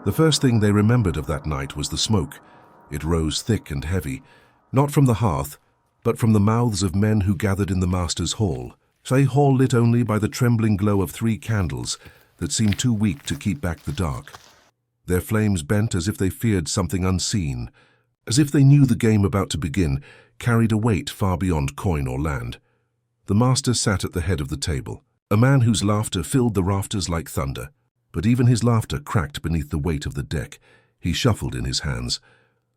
The first thing they remembered of that night was the smoke. It rose thick and heavy, not from the hearth, but from the mouths of men who gathered in the master's hall, a hall lit only by the trembling glow of 3 candles that seemed too weak to keep back the dark. Their flames bent as if they feared something unseen, as if they knew the game about to begin carried a weight far beyond coin or land. The master sat at the head of the table, a man whose laughter filled the rafters like thunder. But even his laughter cracked beneath the weight of the deck. He shuffled in his hands.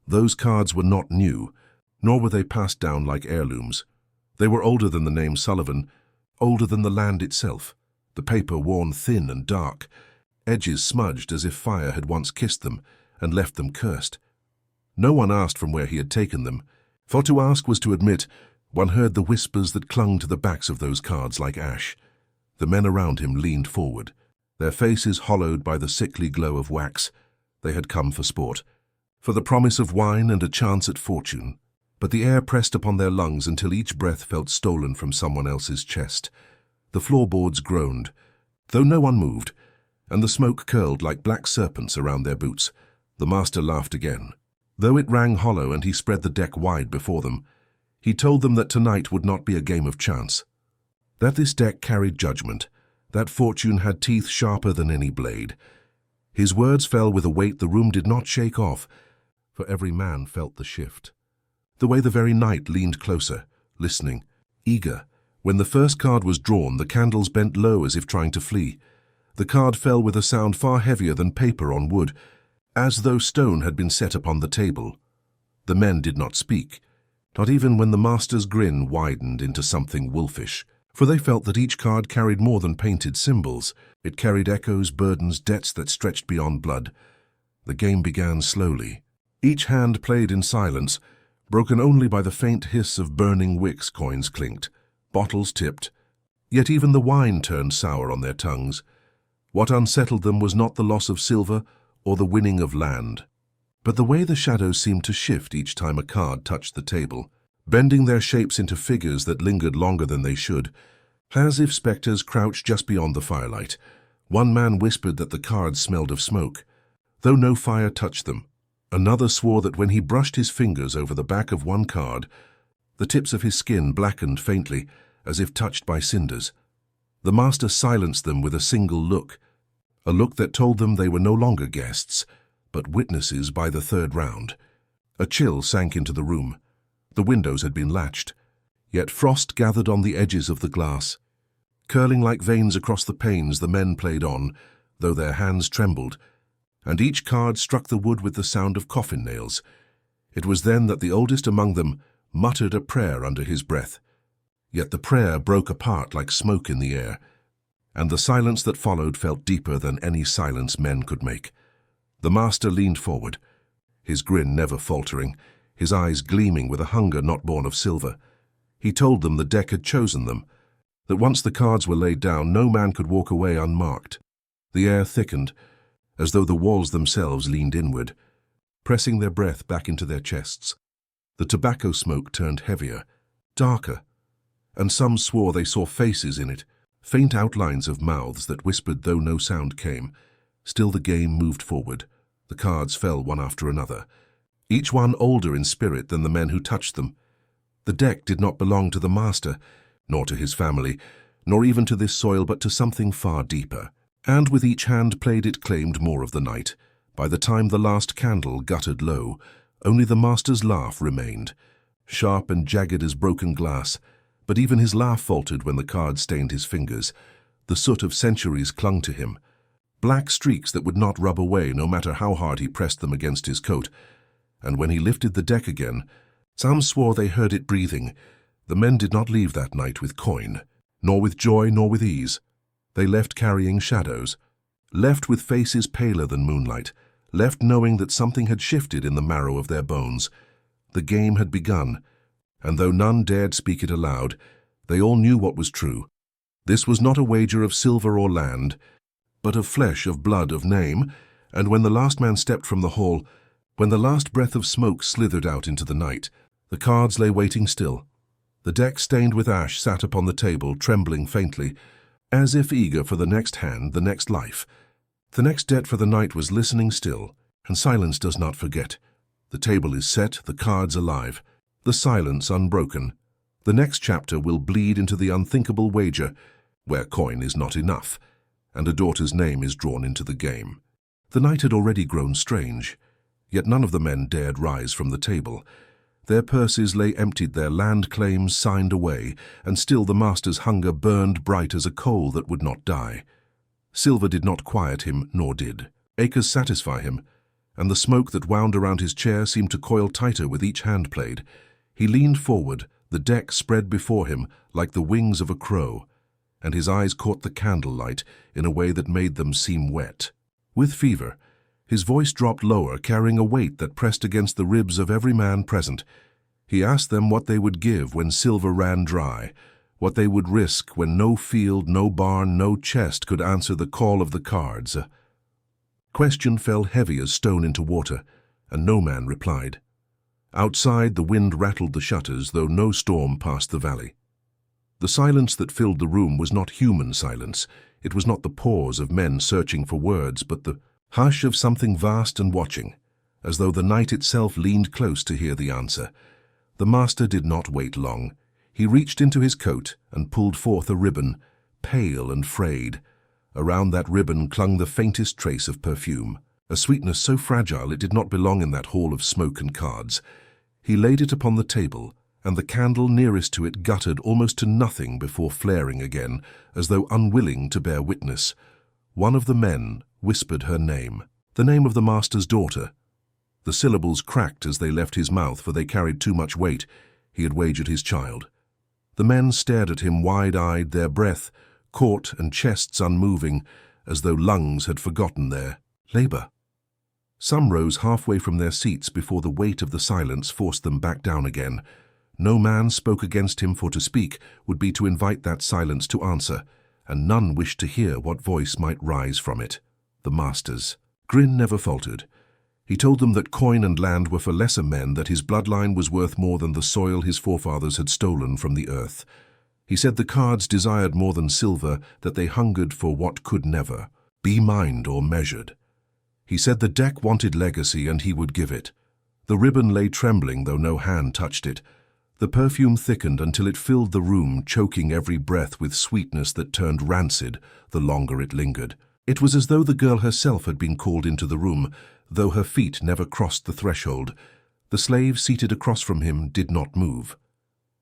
Those cards were not new, nor were they passed down like heirlooms. They were older than the name Sullivan, older than the land itself, the paper worn thin and dark, edges smudged as if fire had once kissed them and left them cursed. No one asked from where he had taken them, for to ask was to admit. One heard the whispers that clung to the backs of those cards like ash. The men around him leaned forward, their faces hollowed by the sickly glow of wax. They had come for sport, for the promise of wine and a chance at fortune. But the air pressed upon their lungs until each breath felt stolen from someone else's chest. The floorboards groaned, though no one moved, and the smoke curled like black serpents around their boots. The master laughed again, though it rang hollow, and he spread the deck wide before them. He told them that tonight would not be a game of chance, that this deck carried judgment, that fortune had teeth sharper than any blade. His words fell with a weight the room did not shake off, for every man felt the shift. The way the very night leaned closer, listening, eager. When the first card was drawn, the candles bent low as if trying to flee. The card fell with a sound far heavier than paper on wood, as though stone had been set upon the table. The men did not speak, not even when the master's grin widened into something wolfish. For they felt that each card carried more than painted symbols. It carried echoes, burdens, debts that stretched beyond blood. The game began slowly. Each hand played in silence, broken only by the faint hiss of burning wicks. Coins clinked, bottles tipped, yet even the wine turned sour on their tongues. What unsettled them was not the loss of silver or the winning of land, but the way the shadows seemed to shift each time a card touched the table, bending their shapes into figures that lingered longer than they should, as if specters crouched just beyond the firelight. One man whispered that the cards smelled of smoke, though no fire touched them. Another swore that when he brushed his fingers over the back of one card, the tips of his skin blackened faintly, as if touched by cinders. The master silenced them with a single look, a look that told them they were no longer guests, but witnesses by the third round. A chill sank into the room. The windows had been latched, yet frost gathered on the edges of the glass. Curling like veins across the panes, the men played on, though their hands trembled, and each card struck the wood with the sound of coffin nails. It was then that the oldest among them muttered a prayer under his breath. Yet the prayer broke apart like smoke in the air, and the silence that followed felt deeper than any silence men could make. The master leaned forward, his grin never faltering, his eyes gleaming with a hunger not born of silver. He told them the deck had chosen them, that once the cards were laid down, no man could walk away unmarked. The air thickened, as though the walls themselves leaned inward, pressing their breath back into their chests. The tobacco smoke turned heavier, darker, and some swore they saw faces in it, faint outlines of mouths that whispered though no sound came. Still the game moved forward. The cards fell one after another, each one older in spirit than the men who touched them. The deck did not belong to the master, nor to his family, nor even to this soil, but to something far deeper. And with each hand played it claimed more of the night. By the time the last candle guttered low, only the master's laugh remained, sharp and jagged as broken glass. But even his laugh faltered when the cards stained his fingers. The soot of centuries clung to him, black streaks that would not rub away no matter how hard he pressed them against his coat. And when he lifted the deck again, some swore they heard it breathing. The men did not leave that night with coin, nor with joy, nor with ease. They left carrying shadows, left with faces paler than moonlight, left knowing that something had shifted in the marrow of their bones. The game had begun, and though none dared speak it aloud, they all knew what was true. This was not a wager of silver or land, but of flesh, of blood, of name. And when the last man stepped from the hall, when the last breath of smoke slithered out into the night, the cards lay waiting still. The deck stained with ash sat upon the table, trembling faintly, as if eager for the next hand, the next life. The next debt for the night was listening still, and silence does not forget. The table is set, the cards alive, the silence unbroken. The next chapter will bleed into the unthinkable wager, where coin is not enough, and a daughter's name is drawn into the game. The night had already grown strange, yet none of the men dared rise from the table. Their purses lay emptied, their land claims signed away, and still the master's hunger burned bright as a coal that would not die. Silver did not quiet him, nor did acres satisfy him, and the smoke that wound around his chair seemed to coil tighter with each hand played. He leaned forward, the deck spread before him like the wings of a crow, and his eyes caught the candlelight in a way that made them seem wet. With fever, his voice dropped lower, carrying a weight that pressed against the ribs of every man present. He asked them what they would give when silver ran dry, what they would risk when no field, no barn, no chest could answer the call of the cards. Question fell heavy as stone into water, and no man replied. Outside, the wind rattled the shutters, though no storm passed the valley. The silence that filled the room was not human silence. It was not the pause of men searching for words, but the hush of something vast and watching, as though the night itself leaned close to hear the answer. The master did not wait long. He reached into his coat and pulled forth a ribbon, pale and frayed. Around that ribbon clung the faintest trace of perfume, a sweetness so fragile it did not belong in that hall of smoke and cards. He laid it upon the table, and the candle nearest to it guttered almost to nothing before flaring again, as though unwilling to bear witness. One of the men whispered her name, the name of the master's daughter. The syllables cracked as they left his mouth, for they carried too much weight. He had wagered his child. The men stared at him wide-eyed, their breath caught and chests unmoving, as though lungs had forgotten their labor. Some rose halfway from their seats before the weight of the silence forced them back down again. No man spoke against him, for to speak would be to invite that silence to answer, and none wished to hear what voice might rise from it. The master's grin never faltered. He told them that coin and land were for lesser men, that his bloodline was worth more than the soil his forefathers had stolen from the earth. He said the cards desired more than silver, that they hungered for what could never be mined or measured. He said the deck wanted legacy, and he would give it. The ribbon lay trembling, though no hand touched it. The perfume thickened until it filled the room, choking every breath with sweetness that turned rancid the longer it lingered. It was as though the girl herself had been called into the room, though her feet never crossed the threshold. The slave seated across from him did not move.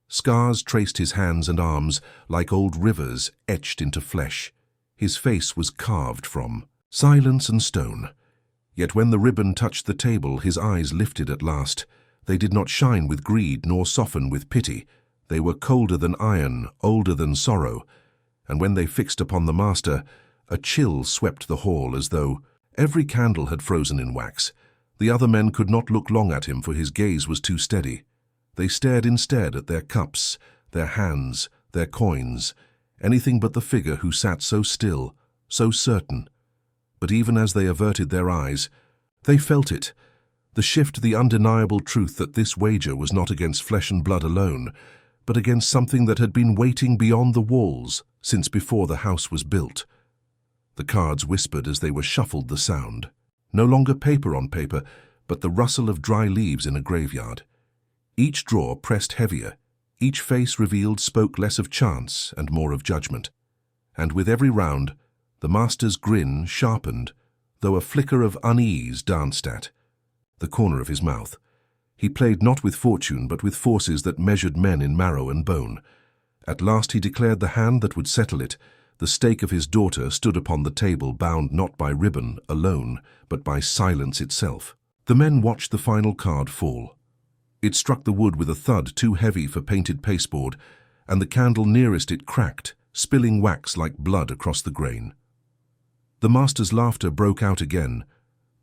Scars traced his hands and arms like old rivers etched into flesh. His face was carved from silence and stone. Yet when the ribbon touched the table, his eyes lifted at last. They did not shine with greed nor soften with pity. They were colder than iron, older than sorrow. And when they fixed upon the master, a chill swept the hall, as though every candle had frozen in wax. The other men could not look long at him, for his gaze was too steady. They stared instead at their cups, their hands, their coins, anything but the figure who sat so still, so certain. But even as they averted their eyes, they felt it, the shift, the undeniable truth that this wager was not against flesh and blood alone, but against something that had been waiting beyond the walls since before the house was built. The cards whispered as they were shuffled, the sound. No longer paper on paper, but the rustle of dry leaves in a graveyard. Each drawer pressed heavier, each face revealed spoke less of chance and more of judgment. And with every round, the master's grin sharpened, though a flicker of unease danced at the corner of his mouth. He played not with fortune, but with forces that measured men in marrow and bone. At last he declared the hand that would settle it. The stake of his daughter stood upon the table, bound not by ribbon alone, but by silence itself. The men watched the final card fall. It struck the wood with a thud too heavy for painted pasteboard, and the candle nearest it cracked, spilling wax like blood across the grain. The master's laughter broke out again,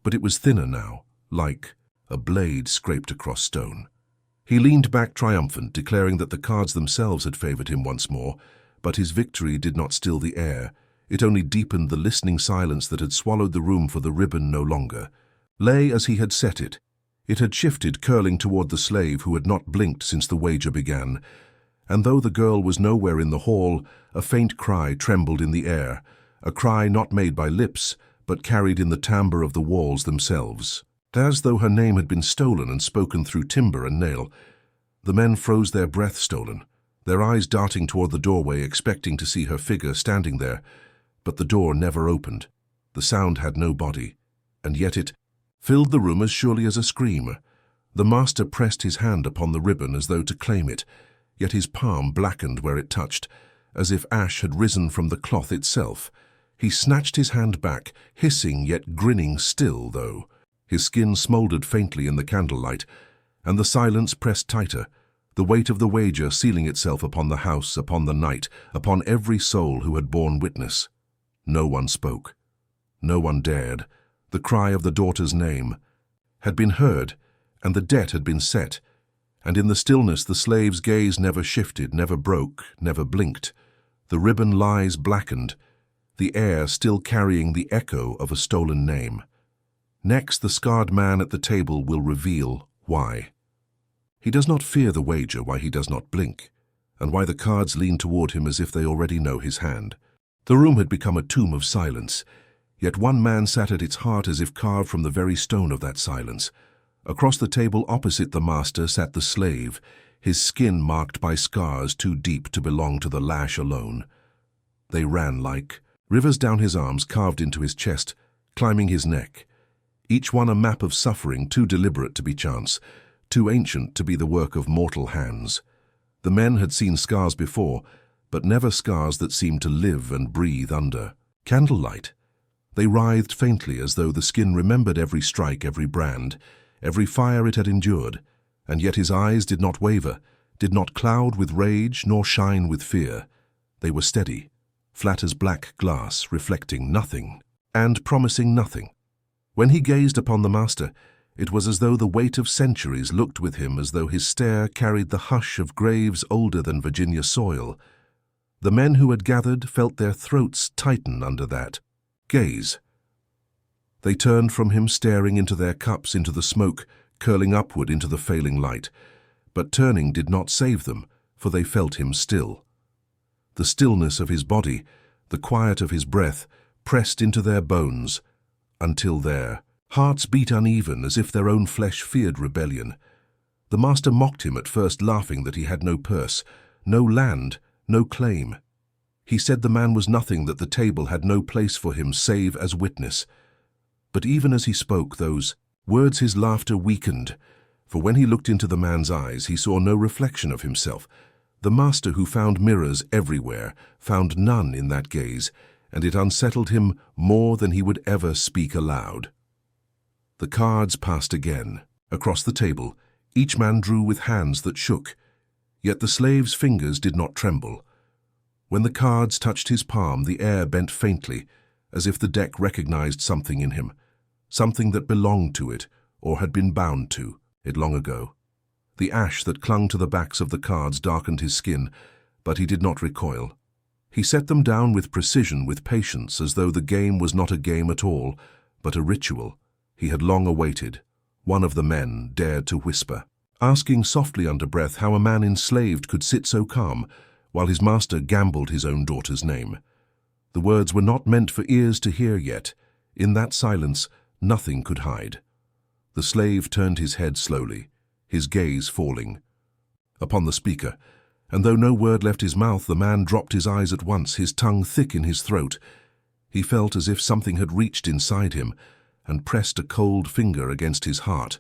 but it was thinner now, like a blade scraped across stone. He leaned back triumphant, declaring that the cards themselves had favored him once more, but his victory did not still the air. It only deepened the listening silence that had swallowed the room, for the ribbon no longer lay as he had set it. It had shifted, curling toward the slave who had not blinked since the wager began, and though the girl was nowhere in the hall, a faint cry trembled in the air, a cry not made by lips, but carried in the timbre of the walls themselves. As though her name had been stolen and spoken through timber and nail, the men froze, their breath stolen, their eyes darting toward the doorway, expecting to see her figure standing there, but the door never opened. The sound had no body, and yet it filled the room as surely as a scream. The master pressed his hand upon the ribbon as though to claim it, yet his palm blackened where it touched, as if ash had risen from the cloth itself. He snatched his hand back, hissing yet grinning still, though. His skin smouldered faintly in the candlelight, and the silence pressed tighter, the weight of the wager sealing itself upon the house, upon the night, upon every soul who had borne witness. No one spoke. No one dared. The cry of the daughter's name had been heard, and the debt had been set, and in the stillness the slave's gaze never shifted, never broke, never blinked. The ribbon lies blackened, the air still carrying the echo of a stolen name. Next, the scarred man at the table will reveal why. He does not fear the wager, why he does not blink, and why the cards lean toward him as if they already know his hand. The room had become a tomb of silence, yet one man sat at its heart as if carved from the very stone of that silence. Across the table opposite the master sat the slave, his skin marked by scars too deep to belong to the lash alone. They ran like rivers down his arms, carved into his chest, climbing his neck, each one a map of suffering too deliberate to be chance, too ancient to be the work of mortal hands. The men had seen scars before, but never scars that seemed to live and breathe under candlelight. They writhed faintly as though the skin remembered every strike, every brand, every fire it had endured, and yet his eyes did not waver, did not cloud with rage nor shine with fear. They were steady, flat as black glass, reflecting nothing and promising nothing. When he gazed upon the master, it was as though the weight of centuries looked with him, as though his stare carried the hush of graves older than Virginia soil. The men who had gathered felt their throats tighten under that gaze. They turned from him, staring into their cups, into the smoke, curling upward into the failing light. But turning did not save them, for they felt him still. The stillness of his body, the quiet of his breath, pressed into their bones, until their hearts beat uneven as if their own flesh feared rebellion. The master mocked him at first, laughing that he had no purse, no land, no claim. He said the man was nothing, that the table had no place for him save as witness. But even as he spoke those words, his laughter weakened, for when he looked into the man's eyes, he saw no reflection of himself. The master, who found mirrors everywhere, found none in that gaze, and it unsettled him more than he would ever speak aloud. The cards passed again. Across the table, each man drew with hands that shook, yet the slave's fingers did not tremble. When the cards touched his palm, the air bent faintly, as if the deck recognized something in him, something that belonged to it or had been bound to it long ago. The ash that clung to the backs of the cards darkened his skin, but he did not recoil. He set them down with precision, with patience, as though the game was not a game at all, but a ritual he had long awaited. One of the men dared to whisper, asking softly under breath how a man enslaved could sit so calm, while his master gambled his own daughter's name. The words were not meant for ears to hear yet. In that silence, nothing could hide. The slave turned his head slowly, his gaze falling upon the speaker, and though no word left his mouth, the man dropped his eyes at once, his tongue thick in his throat. He felt as if something had reached inside him and pressed a cold finger against his heart,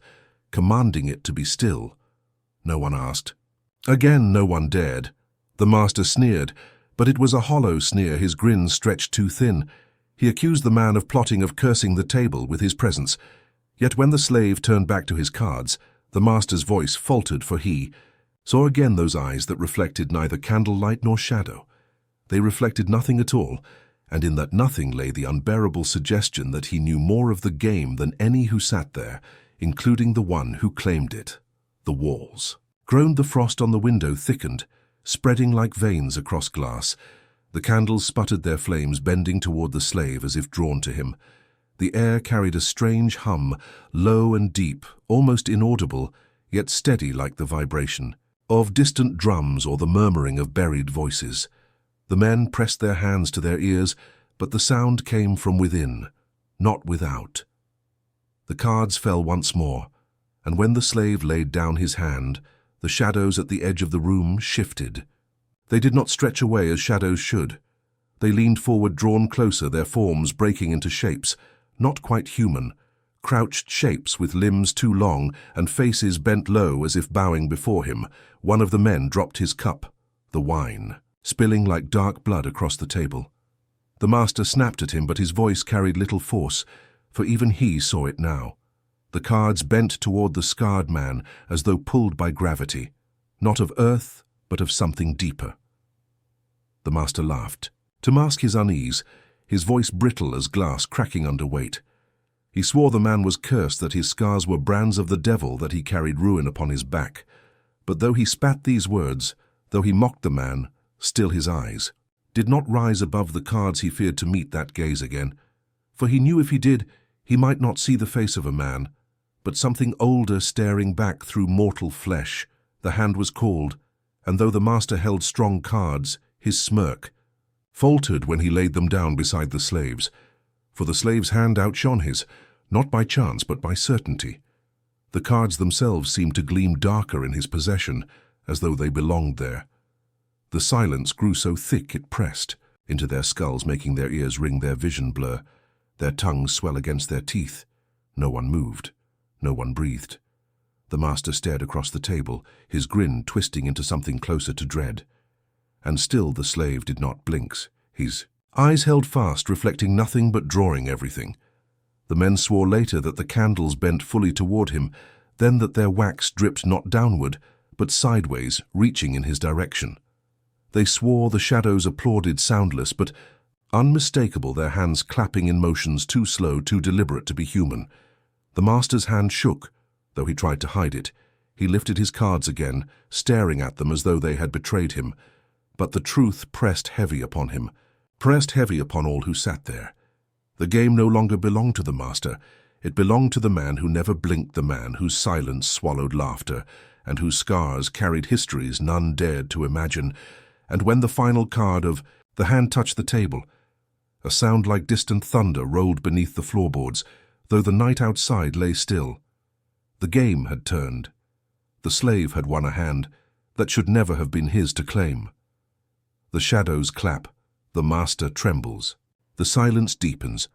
commanding it to be still. No one asked. Again, no one dared. The master sneered, but it was a hollow sneer, his grin stretched too thin. He accused the man of plotting, of cursing the table with his presence. Yet when the slave turned back to his cards, the master's voice faltered, for he saw again those eyes that reflected neither candlelight nor shadow. They reflected nothing at all, and in that nothing lay the unbearable suggestion that he knew more of the game than any who sat there, including the one who claimed it. The walls groaned, the frost on the window thickened, spreading like veins across glass. The candles sputtered their flames, bending toward the slave as if drawn to him. The air carried a strange hum, low and deep, almost inaudible, yet steady like the vibration of distant drums or the murmuring of buried voices. The men pressed their hands to their ears, but the sound came from within, not without. The cards fell once more, and when the slave laid down his hand, the shadows at the edge of the room shifted. They did not stretch away as shadows should. They leaned forward, drawn closer, their forms breaking into shapes, not quite human, crouched shapes with limbs too long and faces bent low as if bowing before him. One of the men dropped his cup, the wine, spilling like dark blood across the table. The master snapped at him, but his voice carried little force, for even he saw it now. The cards bent toward the scarred man as though pulled by gravity, not of earth, but of something deeper. The master laughed. To mask his unease, his voice brittle as glass cracking under weight. He swore the man was cursed, that his scars were brands of the devil, that he carried ruin upon his back. But though he spat these words, though he mocked the man, still his eyes did not rise above the cards. He feared to meet that gaze again, for he knew if he did, he might not see the face of a man, but something older staring back through mortal flesh. The hand was called, and though the master held strong cards, his smirk faltered when he laid them down beside the slave's, for the slave's hand outshone his, not by chance but by certainty. The cards themselves seemed to gleam darker in his possession, as though they belonged there. The silence grew so thick it pressed into their skulls, making their ears ring, their vision blur, their tongues swell against their teeth. No one moved, no one breathed. The master stared across the table, his grin twisting into something closer to dread. And still the slave did not blink, his eyes held fast, reflecting nothing but drawing everything. The men swore later that the candles bent fully toward him, then that their wax dripped not downward, but sideways, reaching in his direction. They swore the shadows applauded, soundless but unmistakable, their hands clapping in motions too slow, too deliberate to be human. The master's hand shook, though he tried to hide it. He lifted his cards again, staring at them as though they had betrayed him. But the truth pressed heavy upon him, pressed heavy upon all who sat there. The game no longer belonged to the master. It belonged to the man who never blinked, the man whose silence swallowed laughter, and whose scars carried histories none dared to imagine. And when the final card of the hand touched the table, a sound like distant thunder rolled beneath the floorboards, though the night outside lay still. The game had turned. The slave had won a hand that should never have been his to claim. The shadows clap, the master trembles. The silence deepens.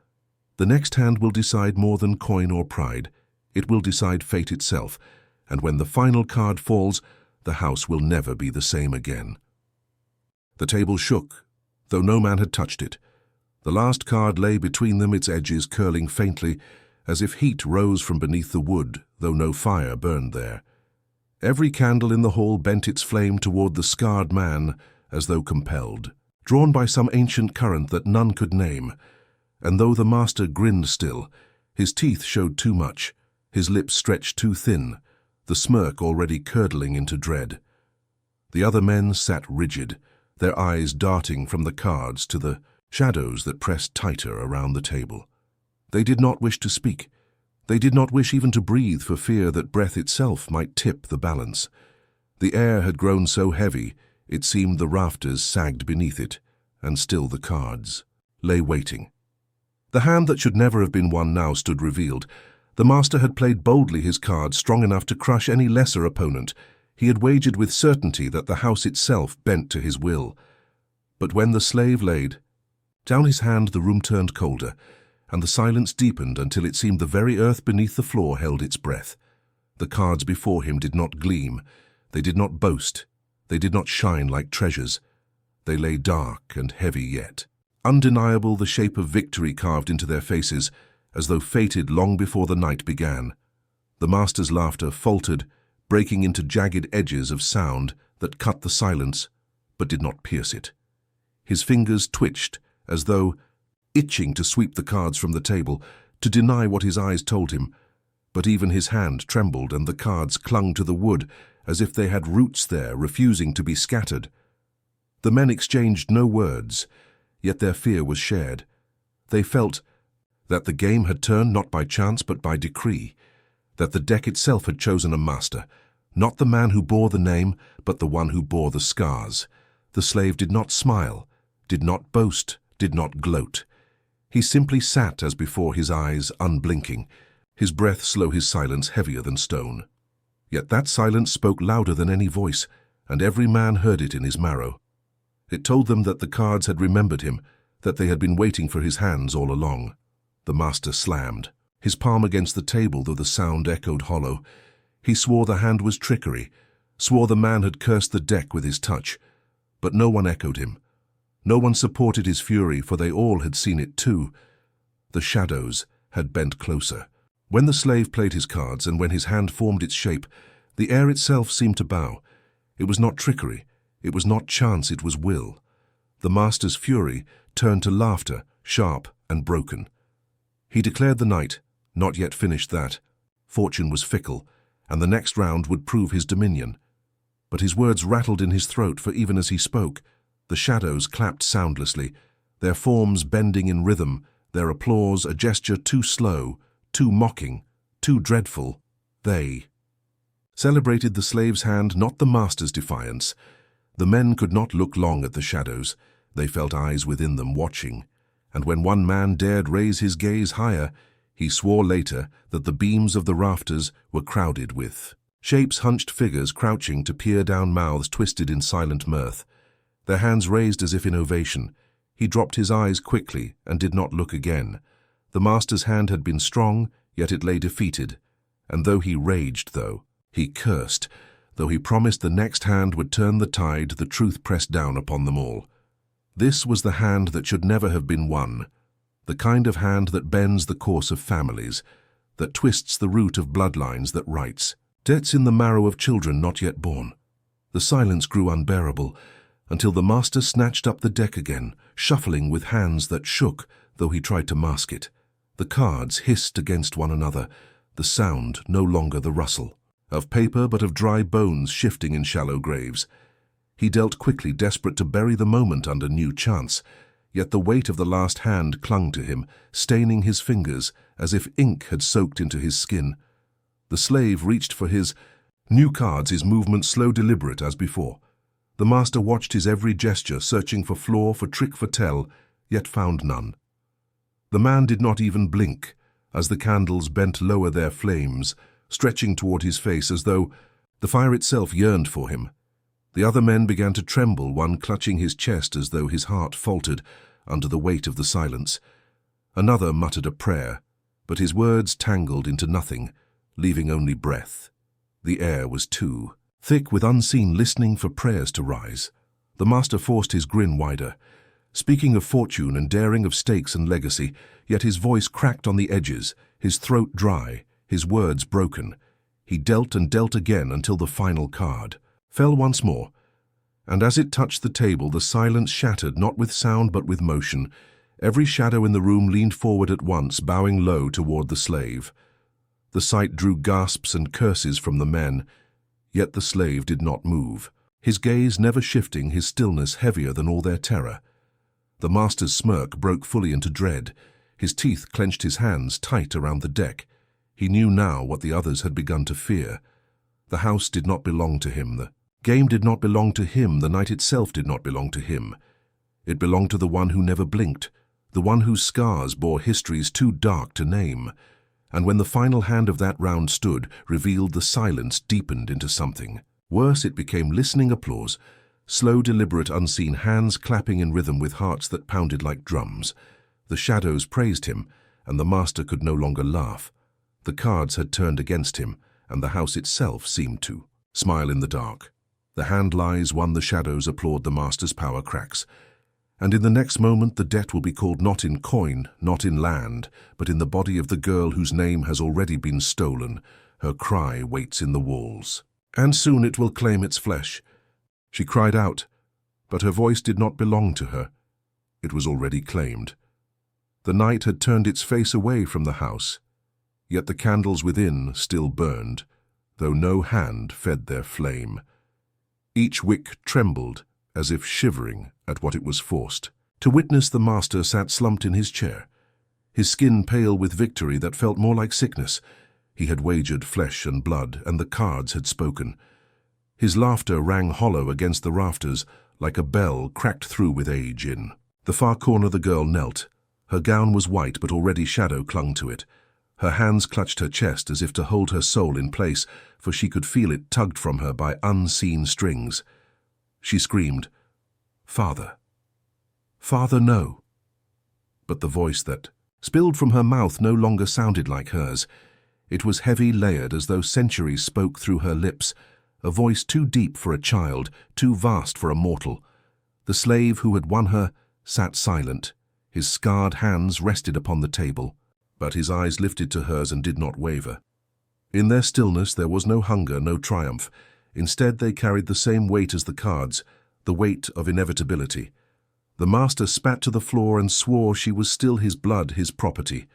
The next hand will decide more than coin or pride. It will decide fate itself, and when the final card falls, the house will never be the same again. The table shook, though no man had touched it. The last card lay between them, its edges curling faintly, as if heat rose from beneath the wood, though no fire burned there. Every candle in the hall bent its flame toward the scarred man, as though compelled, drawn by some ancient current that none could name. And though the master grinned still, his teeth showed too much, his lips stretched too thin, the smirk already curdling into dread. The other men sat rigid, their eyes darting from the cards to the shadows that pressed tighter around the table. They did not wish to speak. They did not wish even to breathe, for fear that breath itself might tip the balance. The air had grown so heavy, it seemed the rafters sagged beneath it, and still the cards lay waiting. The hand that should never have been won now stood revealed. The master had played boldly his cards, strong enough to crush any lesser opponent. He had wagered with certainty that the house itself bent to his will. But when the slave laid down his hand, the room turned colder, and the silence deepened until it seemed the very earth beneath the floor held its breath. The cards before him did not gleam. They did not boast. They did not shine like treasures. They lay dark and heavy yet. Undeniable, the shape of victory carved into their faces, as though fated long before the night began. The master's laughter faltered, breaking into jagged edges of sound that cut the silence, but did not pierce it. His fingers twitched, as though itching to sweep the cards from the table, to deny what his eyes told him. But even his hand trembled, and the cards clung to the wood, as if they had roots there, refusing to be scattered. The men exchanged no words, yet their fear was shared. They felt that the game had turned not by chance but by decree, that the deck itself had chosen a master, not the man who bore the name, but the one who bore the scars. The slave did not smile, did not boast, did not gloat. He simply sat as before, his eyes unblinking, his breath slow, his silence heavier than stone. Yet that silence spoke louder than any voice, and every man heard it in his marrow. It told them that the cards had remembered him, that they had been waiting for his hands all along. The master slammed, his palm against the table, though the sound echoed hollow. He swore the hand was trickery, swore the man had cursed the deck with his touch. But no one echoed him. No one supported his fury, for they all had seen it too. The shadows had bent closer. When the slave played his cards, and when his hand formed its shape, the air itself seemed to bow. It was not trickery, it was not chance, it was will. The master's fury turned to laughter, sharp and broken. He declared the night, not yet finished that. Fortune was fickle, and the next round would prove his dominion. But his words rattled in his throat, for even as he spoke, the shadows clapped soundlessly, their forms bending in rhythm, their applause a gesture too slow, too mocking, too dreadful. They celebrated the slave's hand, not the master's defiance. The men could not look long at the shadows. They felt eyes within them watching. And when one man dared raise his gaze higher, he swore later that the beams of the rafters were crowded with shapes, hunched figures crouching to peer down, mouths twisted in silent mirth, their hands raised as if in ovation. He dropped his eyes quickly and did not look again. The master's hand had been strong, yet it lay defeated. And though he raged, though he cursed, though he promised the next hand would turn the tide, the truth pressed down upon them all. This was the hand that should never have been won, the kind of hand that bends the course of families, that twists the root of bloodlines, that writes debts in the marrow of children not yet born. The silence grew unbearable, until the master snatched up the deck again, shuffling with hands that shook, though he tried to mask it. The cards hissed against one another, the sound no longer the rustle of paper, but of dry bones shifting in shallow graves. He dealt quickly, desperate to bury the moment under new chance, yet the weight of the last hand clung to him, staining his fingers as if ink had soaked into his skin. The slave reached for his new cards, his movements slow, deliberate as before. The master watched his every gesture, searching for flaw, for trick, for tell, yet found none. The man did not even blink, as the candles bent lower their flames, stretching toward his face as though the fire itself yearned for him. The other men began to tremble, one clutching his chest as though his heart faltered under the weight of the silence. Another muttered a prayer, but his words tangled into nothing, leaving only breath. The air was too thick with unseen listening for prayers to rise. The master forced his grin wider, speaking of fortune and daring, of stakes and legacy, yet his voice cracked on the edges, his throat dry, his words broken. He dealt and dealt again until the final card fell once more, and as it touched the table, the silence shattered, not with sound but with motion. Every shadow in the room leaned forward at once, bowing low toward the slave. The sight drew gasps and curses from the men, yet the slave did not move, his gaze never shifting, his stillness heavier than all their terror. The master's smirk broke fully into dread. His teeth clenched, his hands tight around the deck. He knew now what the others had begun to fear. The house did not belong to him, the game did not belong to him, the night itself did not belong to him. It belonged to the one who never blinked, the one whose scars bore histories too dark to name. And when the final hand of that round stood, revealed, the silence deepened into something. Worse, it became listening applause, slow, deliberate, unseen, hands clapping in rhythm with hearts that pounded like drums. The shadows praised him, and the master could no longer laugh. The cards had turned against him, and the house itself seemed to smile in the dark. The hand lies won, the shadows applaud, the master's power cracks. And in the next moment the debt will be called not in coin, not in land, but in the body of the girl whose name has already been stolen. Her cry waits in the walls, and soon it will claim its flesh. She cried out, but her voice did not belong to her. It was already claimed. The night had turned its face away from the house, yet the candles within still burned, though no hand fed their flame. Each wick trembled, as if shivering at what it was forced to witness. The master sat slumped in his chair, his skin pale with victory that felt more like sickness. He had wagered flesh and blood, and the cards had spoken. His laughter rang hollow against the rafters, like a bell cracked through with age. In the far corner the girl knelt, Her gown was white, but already shadow clung to it. Her hands clutched her chest as if to hold her soul in place, for she could feel it tugged from her by unseen strings. She screamed, "Father! Father, no!" But the voice that spilled from her mouth no longer sounded like hers. It was heavy, layered, as though centuries spoke through her lips, a voice too deep for a child, too vast for a mortal. The slave who had won her sat silent. His scarred hands rested upon the table, but his eyes lifted to hers and did not waver. In their stillness there was no hunger, no triumph. Instead they carried the same weight as the cards, the weight of inevitability. The master spat to the floor and swore she was still his blood, his property,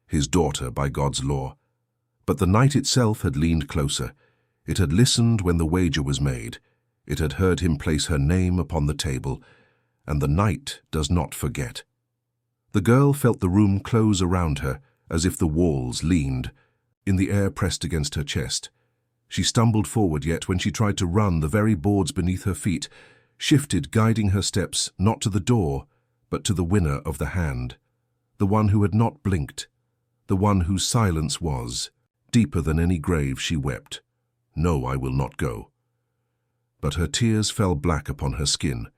his daughter by God's law. But the night itself had leaned closer. It had listened when the wager was made. It had heard him place her name upon the table, and the night does not forget. The girl felt the room close around her, as if the walls leaned. In the air pressed against her chest. She stumbled forward, yet when she tried to run, the very boards beneath her feet shifted, guiding her steps not to the door, but to the winner of the hand, the one who had not blinked, the one whose silence was deeper than any grave. She wept, "No, I will not go." But her tears fell black upon her skin,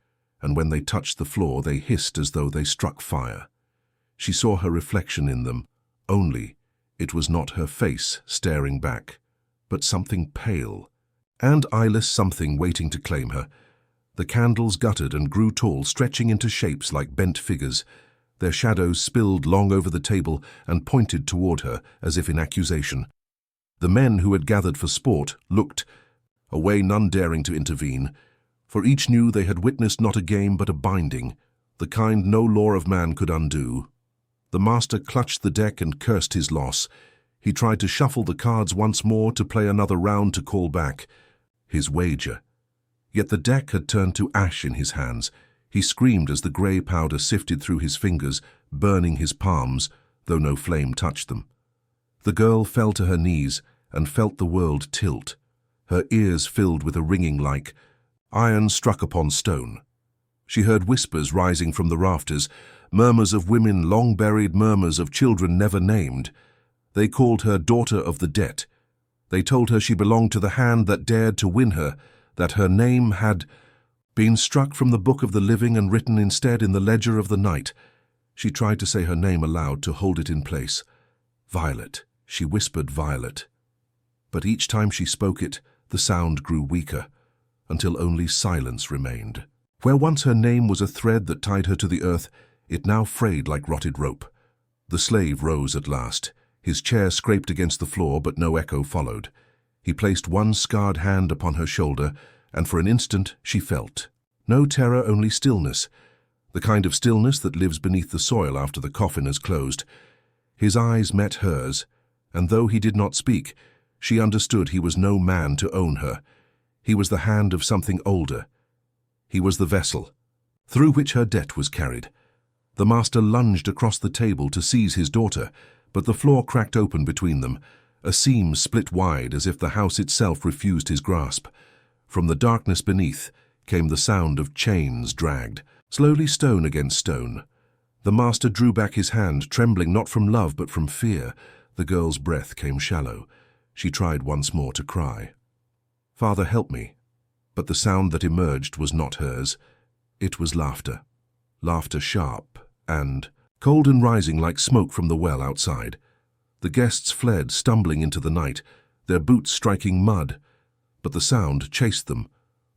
and when they touched the floor they hissed as though they struck fire. She saw her reflection in them, only it was not her face staring back, but something pale and eyeless, something waiting to claim her. The candles guttered and grew tall, stretching into shapes like bent figures. Their shadows spilled long over the table and pointed toward her as if in accusation. The men who had gathered for sport looked away, none daring to intervene, for each knew they had witnessed not a game but a binding, the kind no law of man could undo. The master clutched the deck and cursed his loss. He tried to shuffle the cards once more, to play another round, to call back his wager. Yet the deck had turned to ash in his hands. He screamed as the grey powder sifted through his fingers, burning his palms, though no flame touched them. The girl fell to her knees and felt the world tilt. Her ears filled with a ringing like iron struck upon stone. She heard whispers rising from the rafters, murmurs of women long buried, murmurs of children never named. They called her daughter of the debt. They told her she belonged to the hand that dared to win her, that her name had been struck from the book of the living and written instead in the ledger of the night. She tried to say her name aloud, to hold it in place. "Violet," she whispered, "Violet." But each time she spoke it, the sound grew weaker, until only silence remained. Where once her name was a thread that tied her to the earth, it now frayed like rotted rope. The slave rose at last. His chair scraped against the floor, but no echo followed. He placed one scarred hand upon her shoulder, and for an instant she felt no terror, only stillness, the kind of stillness that lives beneath the soil after the coffin has closed. His eyes met hers, and though he did not speak, she understood he was no man to own her. He was the hand of something older. He was the vessel through which her debt was carried. The master lunged across the table to seize his daughter, but the floor cracked open between them. A seam split wide as if the house itself refused his grasp. From the darkness beneath came the sound of chains dragged, slowly stone against stone. The master drew back his hand, trembling not from love but from fear. The girl's breath came shallow. She tried once more to cry, "Father, help me." But the sound that emerged was not hers. It was laughter. Laughter sharp and cold and rising like smoke from the well outside. The guests fled, stumbling into the night, their boots striking mud. But the sound chased them.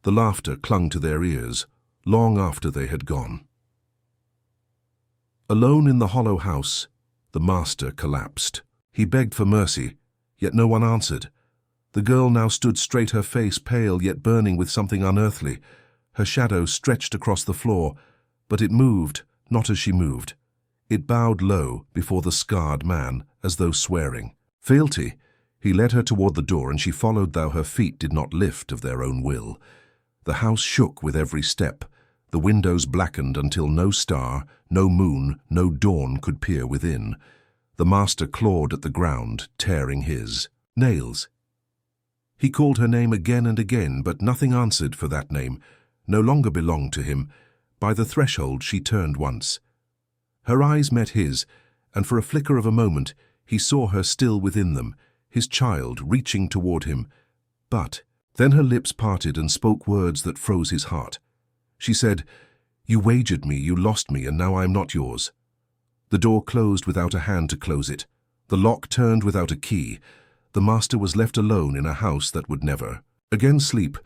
The laughter clung to their ears, long after they had gone. Alone in the hollow house, the master collapsed. He begged for mercy, yet no one answered. The girl now stood straight, her face pale yet burning with something unearthly. Her shadow stretched across the floor, but it moved, not as she moved. It bowed low before the scarred man, as though swearing. Fealty. He led her toward the door, and she followed, though her feet did not lift of their own will. The house shook with every step. The windows blackened until no star, no moon, no dawn could peer within. The master clawed at the ground, tearing his nails. He called her name again and again, but nothing answered, for that name no longer belonged to him. By the threshold she turned once. Her eyes met his, and for a flicker of a moment he saw her still within them, his child reaching toward him. But then her lips parted and spoke words that froze his heart. She said, "You wagered me, you lost me, and now I am not yours." The door closed without a hand to close it. The lock turned without a key. The master was left alone in a house that would never again sleep,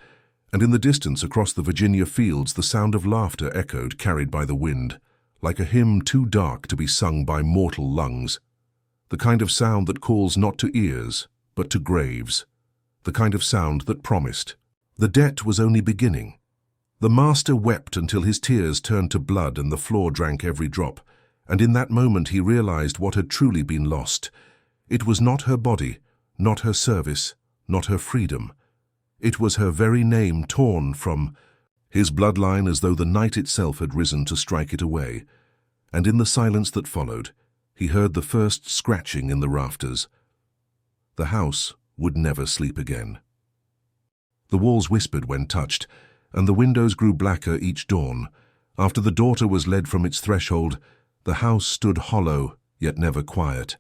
and in the distance across the Virginia fields the sound of laughter echoed, carried by the wind, like a hymn too dark to be sung by mortal lungs. The kind of sound that calls not to ears, but to graves. The kind of sound that promised. The debt was only beginning. The master wept until his tears turned to blood and the floor drank every drop, and in that moment he realized what had truly been lost. It was not her body, not her service, not her freedom. It was her very name torn from his bloodline, as though the night itself had risen to strike it away. And in the silence that followed, he heard the first scratching in the rafters. The house would never sleep again. The walls whispered when touched, and the windows grew blacker each dawn. After the daughter was led from its threshold, the house stood hollow, yet never quiet.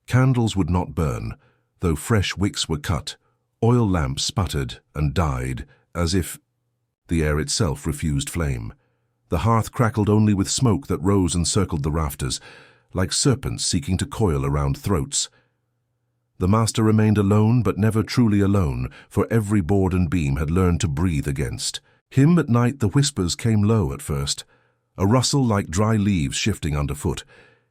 Candles would not burn, though fresh wicks were cut. Oil lamps sputtered and died, as if the air itself refused flame. The hearth crackled only with smoke that rose and circled the rafters, like serpents seeking to coil around throats. The master remained alone, but never truly alone, for every board and beam had learned to breathe against him. At night the whispers came low at first, a rustle like dry leaves shifting underfoot.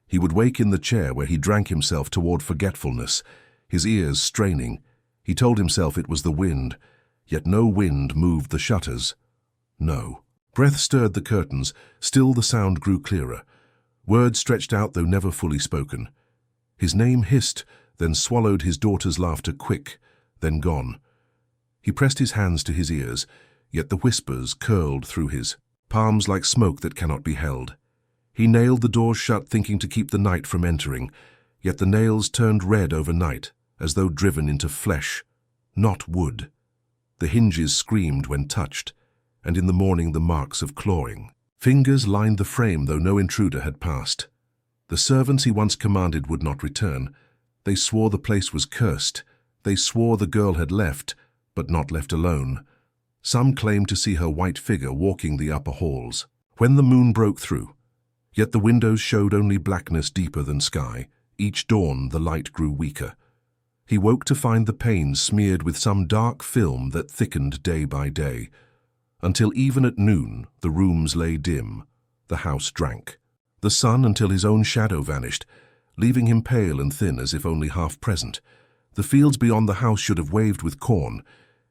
He would wake in the chair where he drank himself toward forgetfulness, his ears straining. He told himself it was the wind, yet no wind moved the shutters. No. Breath stirred the curtains, still the sound grew clearer. Words stretched out though never fully spoken. His name hissed, then swallowed his daughter's laughter, quick, then gone. He pressed his hands to his ears, yet the whispers curled through his palms like smoke that cannot be held. He nailed the doors shut, thinking to keep the night from entering, yet the nails turned red overnight, as though driven into flesh, not wood. The hinges screamed when touched, and in the morning the marks of clawing. Fingers lined the frame, though no intruder had passed. The servants he once commanded would not return. They swore the place was cursed. They swore the girl had left, but not left alone. Some claimed to see her white figure walking the upper halls when the moon broke through. Yet the windows showed only blackness deeper than sky. Each dawn the light grew weaker. He woke to find the panes smeared with some dark film that thickened day by day, until even at noon the rooms lay dim, the house drank. The sun until his own shadow vanished, leaving him pale and thin as if only half present. The fields beyond the house should have waved with corn,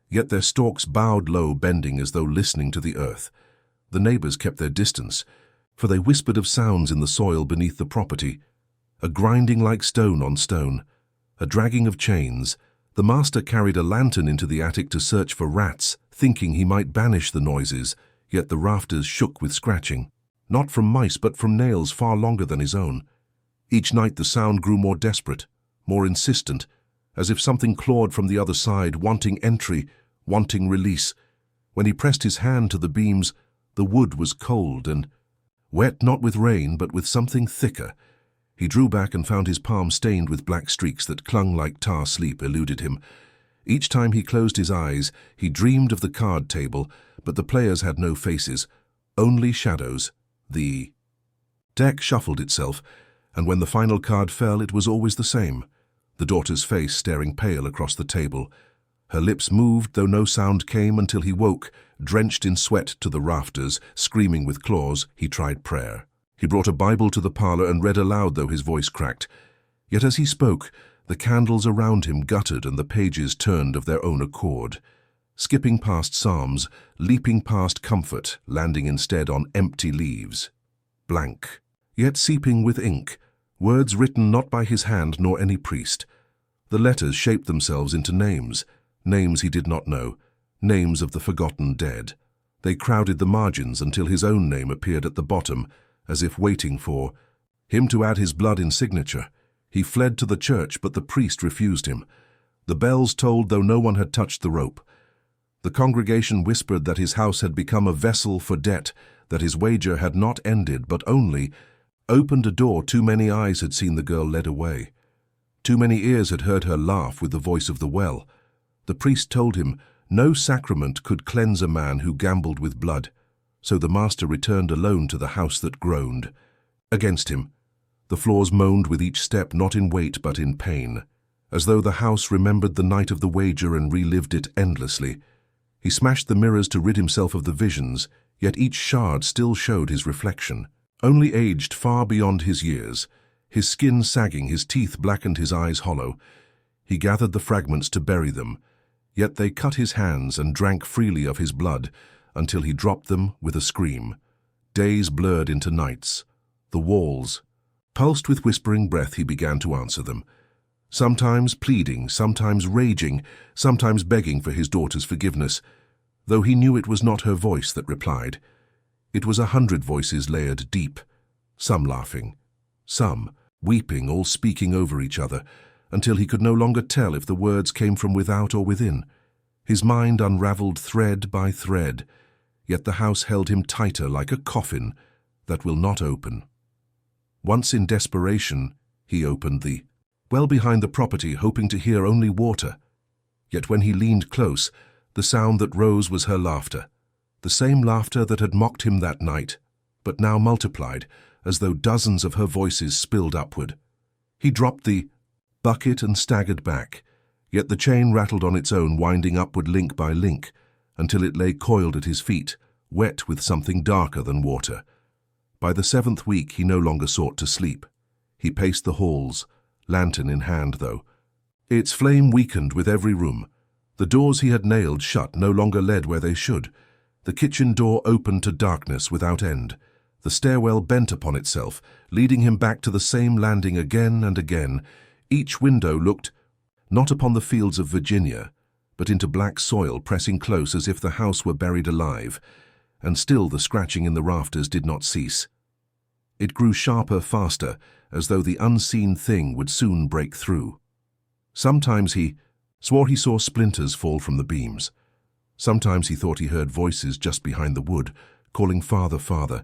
yet their stalks bowed low, bending as though listening to the earth. The neighbors kept their distance, for they whispered of sounds in the soil beneath the property, a grinding like stone on stone, a dragging of chains. The master carried a lantern into the attic to search for rats, thinking he might banish the noises, yet the rafters shook with scratching, not from mice but from nails far longer than his own. Each night the sound grew more desperate, more insistent, as if something clawed from the other side, wanting entry, wanting release. When he pressed his hand to the beams, the wood was cold and wet, not with rain but with something thicker. He drew back and found his palm stained with black streaks that clung like tar. Sleep eluded him. Each time he closed his eyes, he dreamed of the card table, but the players had no faces, only shadows. The deck shuffled itself, and when the final card fell, it was always the same. The daughter's face staring pale across the table. Her lips moved, though no sound came, until he woke, drenched in sweat to the rafters, screaming with claws. He tried prayer. He brought a Bible to the parlor and read aloud, though his voice cracked. Yet as he spoke, the candles around him guttered and the pages turned of their own accord, skipping past psalms, leaping past comfort, landing instead on empty leaves. Blank, yet seeping with ink, words written not by his hand nor any priest. The letters shaped themselves into names, names he did not know, names of the forgotten dead. They crowded the margins until his own name appeared at the bottom, as if waiting for him to add his blood in signature. He fled to the church, but the priest refused him. The bells tolled, though no one had touched the rope. The congregation whispered that his house had become a vessel for debt, that his wager had not ended, but only Opened a door, too many eyes had seen the girl led away. Too many ears had heard her laugh with the voice of the well. The priest told him no sacrament could cleanse a man who gambled with blood, so the master returned alone to the house that groaned. Against him, the floors moaned with each step, not in weight but in pain, as though the house remembered the night of the wager and relived it endlessly. He smashed the mirrors to rid himself of the visions, yet each shard still showed his reflection. Only aged far beyond his years, his skin sagging, his teeth blackened, his eyes hollow. He gathered the fragments to bury them, yet they cut his hands and drank freely of his blood until he dropped them with a scream. Days blurred into nights. The walls, pulsed with whispering breath, he began to answer them, sometimes pleading, sometimes raging, sometimes begging for his daughter's forgiveness, though he knew it was not her voice that replied. It was 100 voices layered deep, some laughing, some weeping, all speaking over each other, until he could no longer tell if the words came from without or within. His mind unraveled thread by thread, yet the house held him tighter like a coffin that will not open. Once in desperation, he opened the well behind the property, hoping to hear only water. Yet when he leaned close, the sound that rose was her laughter. The same laughter that had mocked him that night, but now multiplied, as though dozens of her voices spilled upward. He dropped the bucket and staggered back, yet the chain rattled on its own, winding upward link by link, until it lay coiled at his feet, wet with something darker than water. By the 7th week he no longer sought to sleep. He paced the halls, lantern in hand though. Its flame weakened with every room. The doors he had nailed shut no longer led where they should. The kitchen door opened to darkness without end. The stairwell bent upon itself, leading him back to the same landing again and again. Each window looked not upon the fields of Virginia, but into black soil, pressing close as if the house were buried alive, and still the scratching in the rafters did not cease. It grew sharper, faster, as though the unseen thing would soon break through. Sometimes he swore he saw splinters fall from the beams. Sometimes he thought he heard voices just behind the wood, calling "Father, Father,"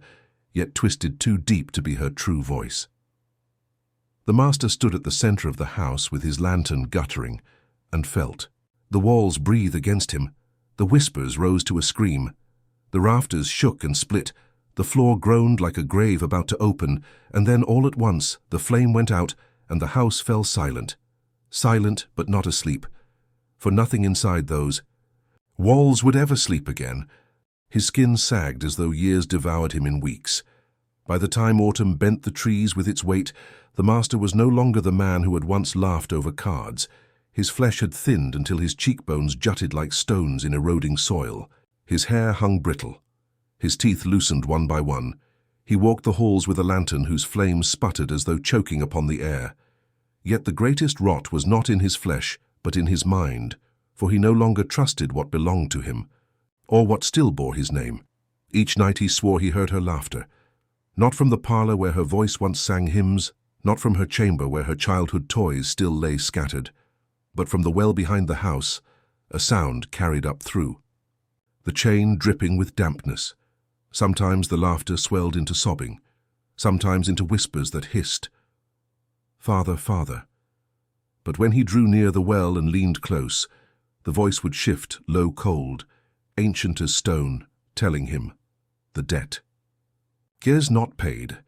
yet twisted too deep to be her true voice. The master stood at the center of the house with his lantern guttering, and felt. The walls breathed against him. The whispers rose to a scream. The rafters shook and split. The floor groaned like a grave about to open, and then all at once the flame went out and the house fell silent. Silent but not asleep, for nothing inside those walls would ever sleep again. His skin sagged as though years devoured him in weeks. By the time autumn bent the trees with its weight, the master was no longer the man who had once laughed over cards. His flesh had thinned until his cheekbones jutted like stones in eroding soil. His hair hung brittle. His teeth loosened one by one. He walked the halls with a lantern whose flame sputtered as though choking upon the air. Yet the greatest rot was not in his flesh, but in his mind, for he no longer trusted what belonged to him, or what still bore his name. Each night he swore he heard her laughter, not from the parlor where her voice once sang hymns, not from her chamber where her childhood toys still lay scattered, but from the well behind the house, a sound carried up through. The chain dripping with dampness. Sometimes the laughter swelled into sobbing, sometimes into whispers that hissed, "Father, Father." But when he drew near the well and leaned close, the voice would shift, low cold, ancient as stone, telling him the debt. Gears not paid,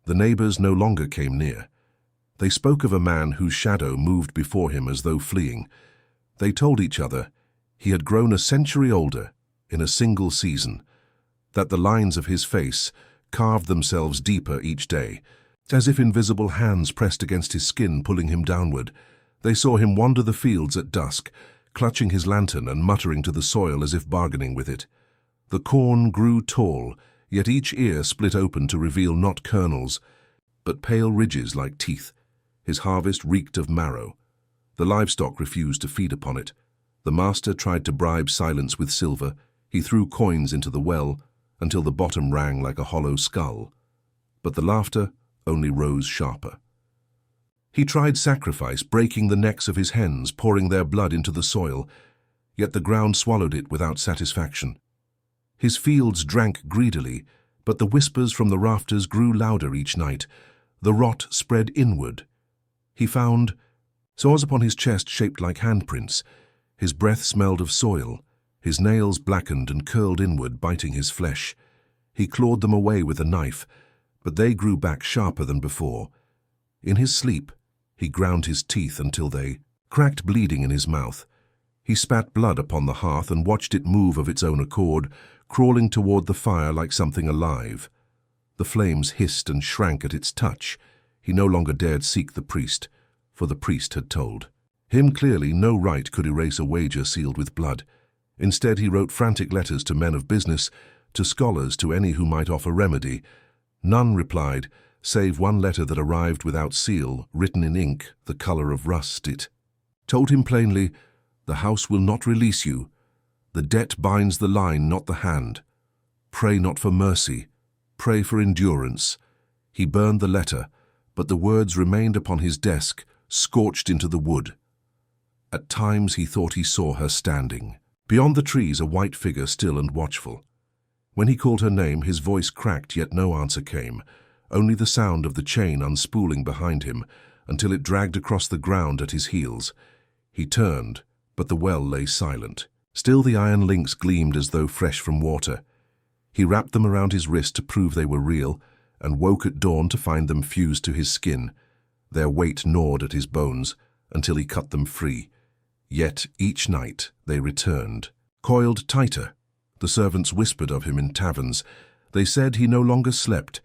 the neighbors no longer came near. They spoke of a man whose shadow moved before him as though fleeing. They told each other he had grown a century older in a single season, that the lines of his face carved themselves deeper each day, as if invisible hands pressed against his skin, pulling him downward. They saw him wander the fields at dusk, clutching his lantern and muttering to the soil as if bargaining with it. The corn grew tall, yet each ear split open to reveal not kernels, but pale ridges like teeth. His harvest reeked of marrow. The livestock refused to feed upon it. The master tried to bribe silence with silver. He threw coins into the well until the bottom rang like a hollow skull. But the laughter only rose sharper. He tried sacrifice, breaking the necks of his hens, pouring their blood into the soil, yet the ground swallowed it without satisfaction. His fields drank greedily, But the whispers from the rafters grew louder each night. The rot spread inward. He found sores upon his chest shaped like handprints. His breath smelled of soil. His nails blackened and curled inward, biting his flesh. He clawed them away with a knife, but they grew back sharper than before. In his sleep, he ground his teeth until they cracked, bleeding in his mouth. He spat blood upon the hearth and watched it move of its own accord, crawling toward the fire like something alive. The flames hissed and shrank at its touch. He no longer dared seek the priest, for the priest had told him clearly no right could erase a wager sealed with blood. Instead, he wrote frantic letters to men of business, to scholars, to any who might offer remedy. None replied, save one letter that arrived without seal, written in ink, the color of rust. It told him plainly, "The house will not release you. The debt binds the line, not the hand. Pray not for mercy. Pray for endurance." He burned the letter, but the words remained upon his desk, scorched into the wood. At times he thought he saw her standing. Beyond the trees, a white figure, still and watchful. When he called her name, his voice cracked, yet no answer came, only the sound of the chain unspooling behind him, until it dragged across the ground at his heels. He turned, but the well lay silent. Still the iron links gleamed as though fresh from water. He wrapped them around his wrist to prove they were real, and woke at dawn to find them fused to his skin. Their weight gnawed at his bones, until he cut them free. Yet each night they returned, coiled tighter. The servants whispered of him in taverns. They said he no longer slept,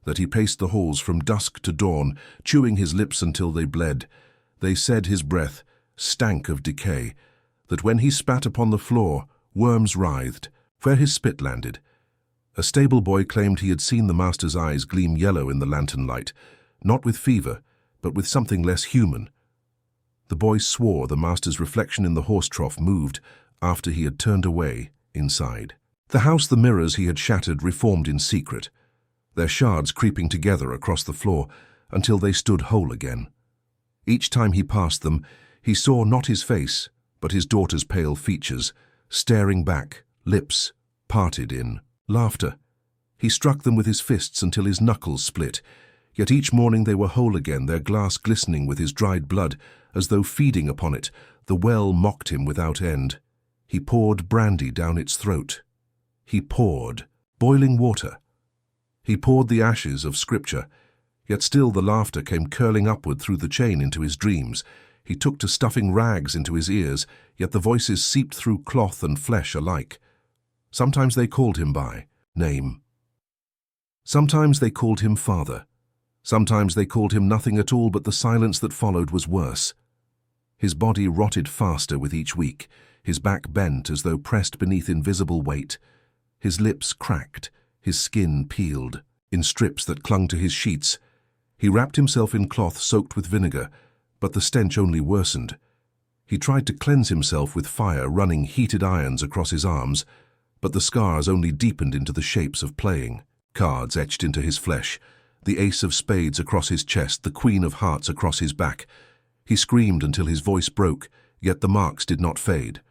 that he paced the halls from dusk to dawn, chewing his lips until they bled. They said his breath stank of decay, that when he spat upon the floor, worms writhed, where his spit landed. A stable boy claimed he had seen the master's eyes gleam yellow in the lantern light, not with fever, but with something less human. The boy swore the master's reflection in the horse trough moved after he had turned away inside. The house the mirrors he had shattered reformed in secret, their shards creeping together across the floor until they stood whole again. Each time he passed them, he saw not his face, but his daughter's pale features, staring back, lips parted in laughter. He struck them with his fists until his knuckles split, yet each morning they were whole again, their glass glistening with his dried blood, as though feeding upon it. The well mocked him without end. He poured brandy down its throat. He poured boiling water. He poured the ashes of scripture, yet still the laughter came curling upward through the chain into his dreams. He took to stuffing rags into his ears, yet the voices seeped through cloth and flesh alike. Sometimes they called him by name. Sometimes they called him father. Sometimes they called him nothing at all, but the silence that followed was worse. His body rotted faster with each week, his back bent as though pressed beneath invisible weight. His lips cracked, his skin peeled, in strips that clung to his sheets. He wrapped himself in cloth soaked with vinegar, but the stench only worsened. He tried to cleanse himself with fire, running heated irons across his arms, but the scars only deepened into the shapes of playing cards etched into his flesh, the ace of spades across his chest, the queen of hearts across his back. He screamed until his voice broke, yet the marks did not fade.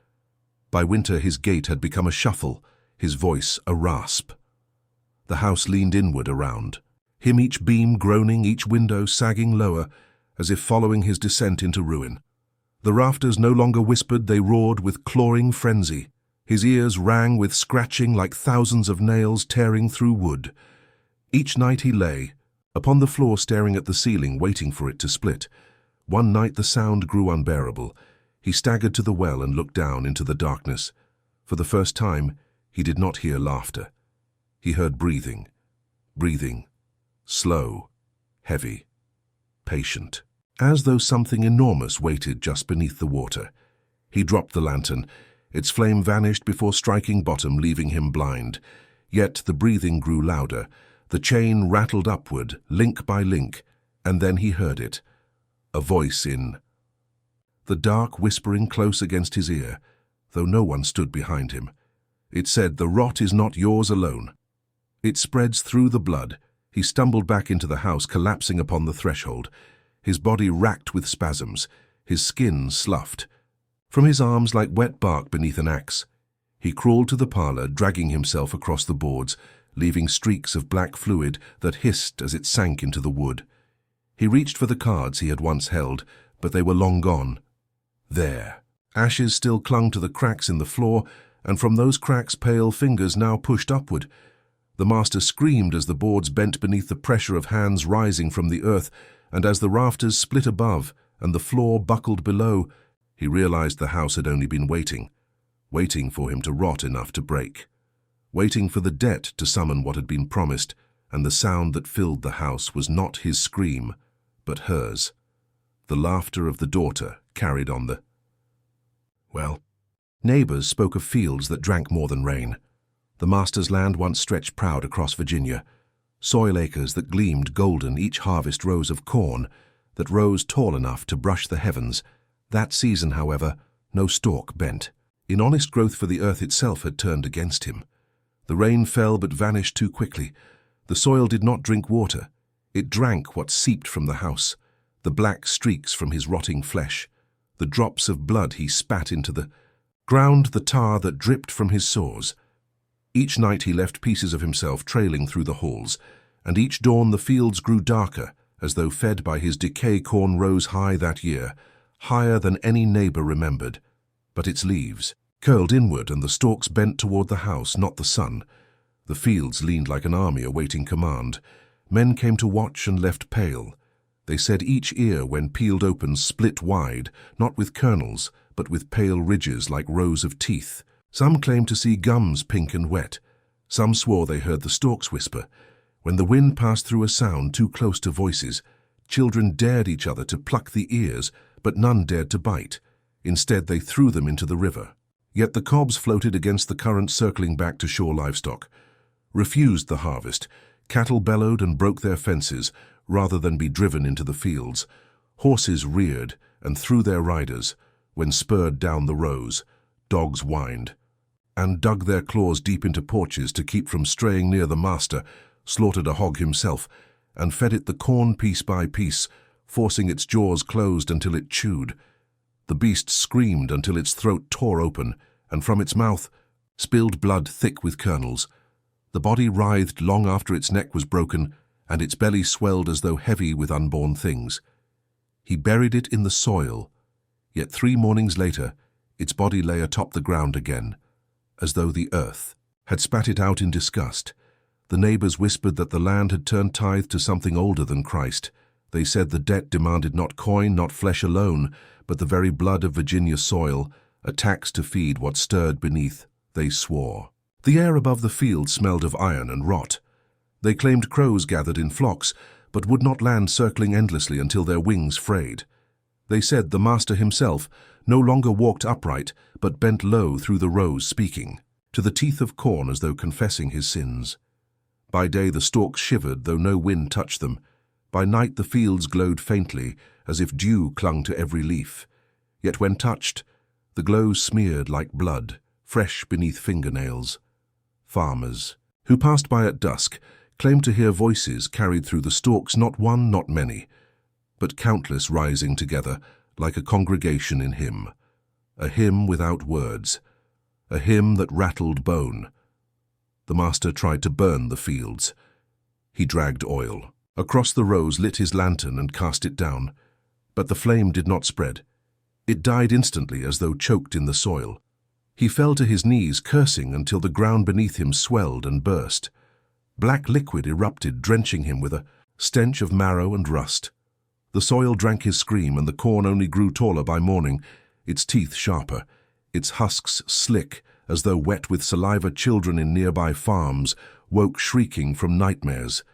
By winter his gait had become a shuffle, his voice a rasp. The house leaned inward around him, each beam groaning, each window sagging lower, as if following his descent into ruin. The rafters no longer whispered, they roared with clawing frenzy. His ears rang with scratching like thousands of nails tearing through wood. Each night he lay upon the floor, staring at the ceiling, waiting for it to split. One night the sound grew unbearable. He staggered to the well and looked down into the darkness. For the first time, he did not hear laughter. He heard breathing. Breathing. Slow. Heavy. Patient. As though something enormous waited just beneath the water. He dropped the lantern. Its flame vanished before striking bottom, leaving him blind. Yet the breathing grew louder. The chain rattled upward, link by link, and then he heard it. A voice in the dark, whispering close against his ear, though no one stood behind him. It said, "The rot is not yours alone. It spreads through the blood." He stumbled back into the house, collapsing upon the threshold, his body racked with spasms, his skin sloughed. From his arms like wet bark beneath an axe, he crawled to the parlor, dragging himself across the boards, leaving streaks of black fluid that hissed as it sank into the wood. He reached for the cards he had once held, but they were long gone. There. Ashes still clung to the cracks in the floor, and from those cracks pale fingers now pushed upward. The master screamed as the boards bent beneath the pressure of hands rising from the earth, and as the rafters split above and the floor buckled below, he realized the house had only been waiting for him to rot enough to break, waiting for the debt to summon what had been promised, and the sound that filled the house was not his scream, but hers. The laughter of the daughter carried on the... Well, neighbors spoke of fields that drank more than rain. The master's land once stretched proud across Virginia, soil acres that gleamed golden, each harvest rows of corn that rose tall enough to brush the heavens. That season, however, no stalk bent. In honest growth, for the earth itself had turned against him. The rain fell but vanished too quickly. The soil did not drink water. It drank what seeped from the house, the black streaks from his rotting flesh, the drops of blood he spat into the ground, the tar that dripped from his sores. Each night he left pieces of himself trailing through the halls, and each dawn the fields grew darker, as though fed by his decay. Corn rose high that year, higher than any neighbor remembered, but its leaves curled inward and the stalks bent toward the house, not the sun. The fields leaned like an army awaiting command. Men came to watch and left pale. They said each ear, when peeled open, split wide, not with kernels, but with pale ridges like rows of teeth. Some claimed to see gums pink and wet. Some swore they heard the stalks whisper. When the wind passed through a sound too close to voices, children dared each other to pluck the ears, but none dared to bite. Instead, they threw them into the river. Yet the cobs floated against the current, circling back to shore. Livestock refused the harvest. Cattle bellowed and broke their fences rather than be driven into the fields. Horses reared and threw their riders when spurred down the rows. Dogs whined and dug their claws deep into porches to keep from straying near the master, slaughtered a hog himself, and fed it the corn piece by piece, forcing its jaws closed until it chewed. The beast screamed until its throat tore open, and from its mouth spilled blood thick with kernels. The body writhed long after its neck was broken, and its belly swelled as though heavy with unborn things. He buried it in the soil, yet 3 mornings later its body lay atop the ground again, as though the earth had spat it out in disgust. The neighbors whispered that the land had turned tithe to something older than Christ. They said the debt demanded not coin, not flesh alone, but the very blood of Virginia soil, a tax to feed what stirred beneath, they swore. The air above the field smelled of iron and rot. They claimed crows gathered in flocks, but would not land circling endlessly until their wings frayed. They said the master himself no longer walked upright, but bent low through the rows, speaking to the teeth of corn as though confessing his sins. By day the stalks shivered, though no wind touched them. By night the fields glowed faintly, as if dew clung to every leaf. Yet when touched, the glow smeared like blood, fresh beneath fingernails. Farmers, who passed by at dusk, claimed to hear voices carried through the stalks, not one, not many, but countless, rising together like a congregation in hymn. A hymn without words, a hymn that rattled bone. The master tried to burn the fields. He dragged oil across the rows, lit his lantern and cast it down. But the flame did not spread. It died instantly, as though choked in the soil. He fell to his knees, cursing until the ground beneath him swelled and burst. Black liquid erupted, drenching him with a stench of marrow and rust. The soil drank his scream, and the corn only grew taller by morning, its teeth sharper, its husks slick, as though wet with saliva. Children in nearby farms woke shrieking from nightmares.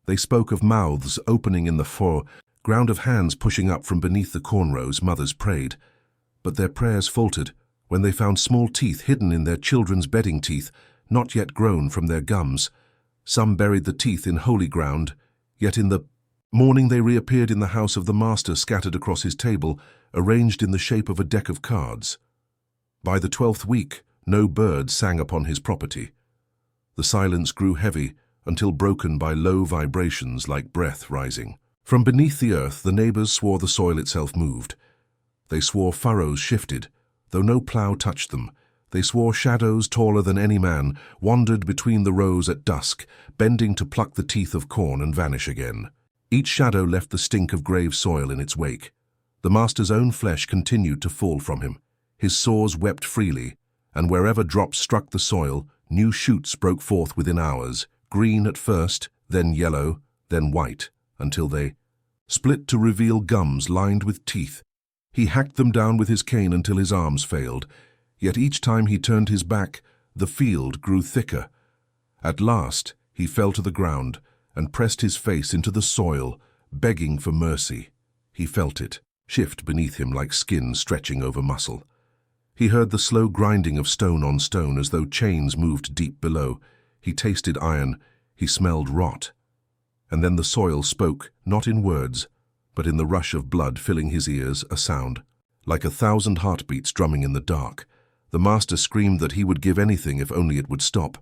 They spoke of mouths opening in the foreground, of hands pushing up from beneath the corn rows. Mothers prayed, but their prayers faltered when they found small teeth hidden in their children's bedding, teeth not yet grown from their gums. Some buried the teeth in holy ground, yet in the morning they reappeared in the house of the master, scattered across his table, arranged in the shape of a deck of cards. By the 12th week, no bird sang upon his property. The silence grew heavy until broken by low vibrations like breath rising. From beneath the earth, the neighbors swore the soil itself moved. They swore furrows shifted, though no plow touched them. They swore shadows taller than any man wandered between the rows at dusk, bending to pluck the teeth of corn and vanish again. Each shadow left the stink of grave soil in its wake. The master's own flesh continued to fall from him. His sores wept freely, and wherever drops struck the soil, new shoots broke forth within hours, green at first, then yellow, then white, until they split to reveal gums lined with teeth. He hacked them down with his cane until his arms failed, yet each time he turned his back, the field grew thicker. At last, he fell to the ground and pressed his face into the soil, begging for mercy. He felt it shift beneath him like skin stretching over muscle. He heard the slow grinding of stone on stone as though chains moved deep below. He tasted iron, he smelled rot. And then the soil spoke, not in words, but in the rush of blood filling his ears, a sound, like 1,000 heartbeats drumming in the dark. The master screamed that he would give anything if only it would stop.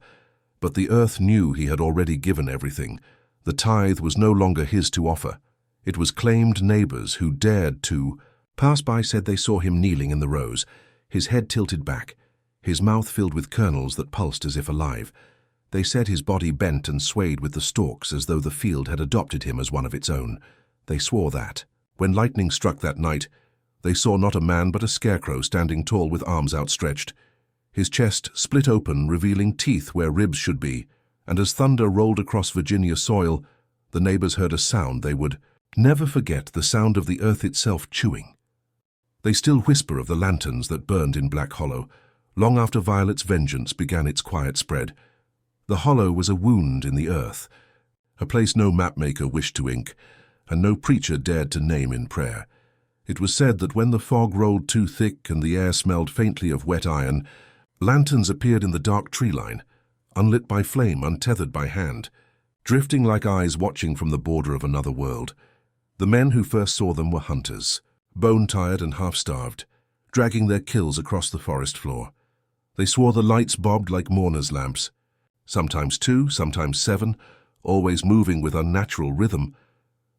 But the earth knew he had already given everything. The tithe was no longer his to offer. It was claimed neighbors who dared to. Pass-by said they saw him kneeling in the rows, his head tilted back, his mouth filled with kernels that pulsed as if alive. They said his body bent and swayed with the stalks as though the field had adopted him as one of its own. They swore that, when lightning struck that night, they saw not a man but a scarecrow standing tall with arms outstretched. His chest split open, revealing teeth where ribs should be, and as thunder rolled across Virginia soil, the neighbors heard a sound they would never forget, the sound of the earth itself chewing. They still whisper of the lanterns that burned in Black Hollow, long after Violet's vengeance began its quiet spread. The hollow was a wound in the earth, a place no mapmaker wished to ink, and no preacher dared to name in prayer. It was said that when the fog rolled too thick and the air smelled faintly of wet iron, lanterns appeared in the dark tree line, unlit by flame, untethered by hand, drifting like eyes watching from the border of another world. The men who first saw them were hunters, bone-tired and half-starved, dragging their kills across the forest floor. They swore the lights bobbed like mourners' lamps, sometimes 2, sometimes 7, always moving with unnatural rhythm.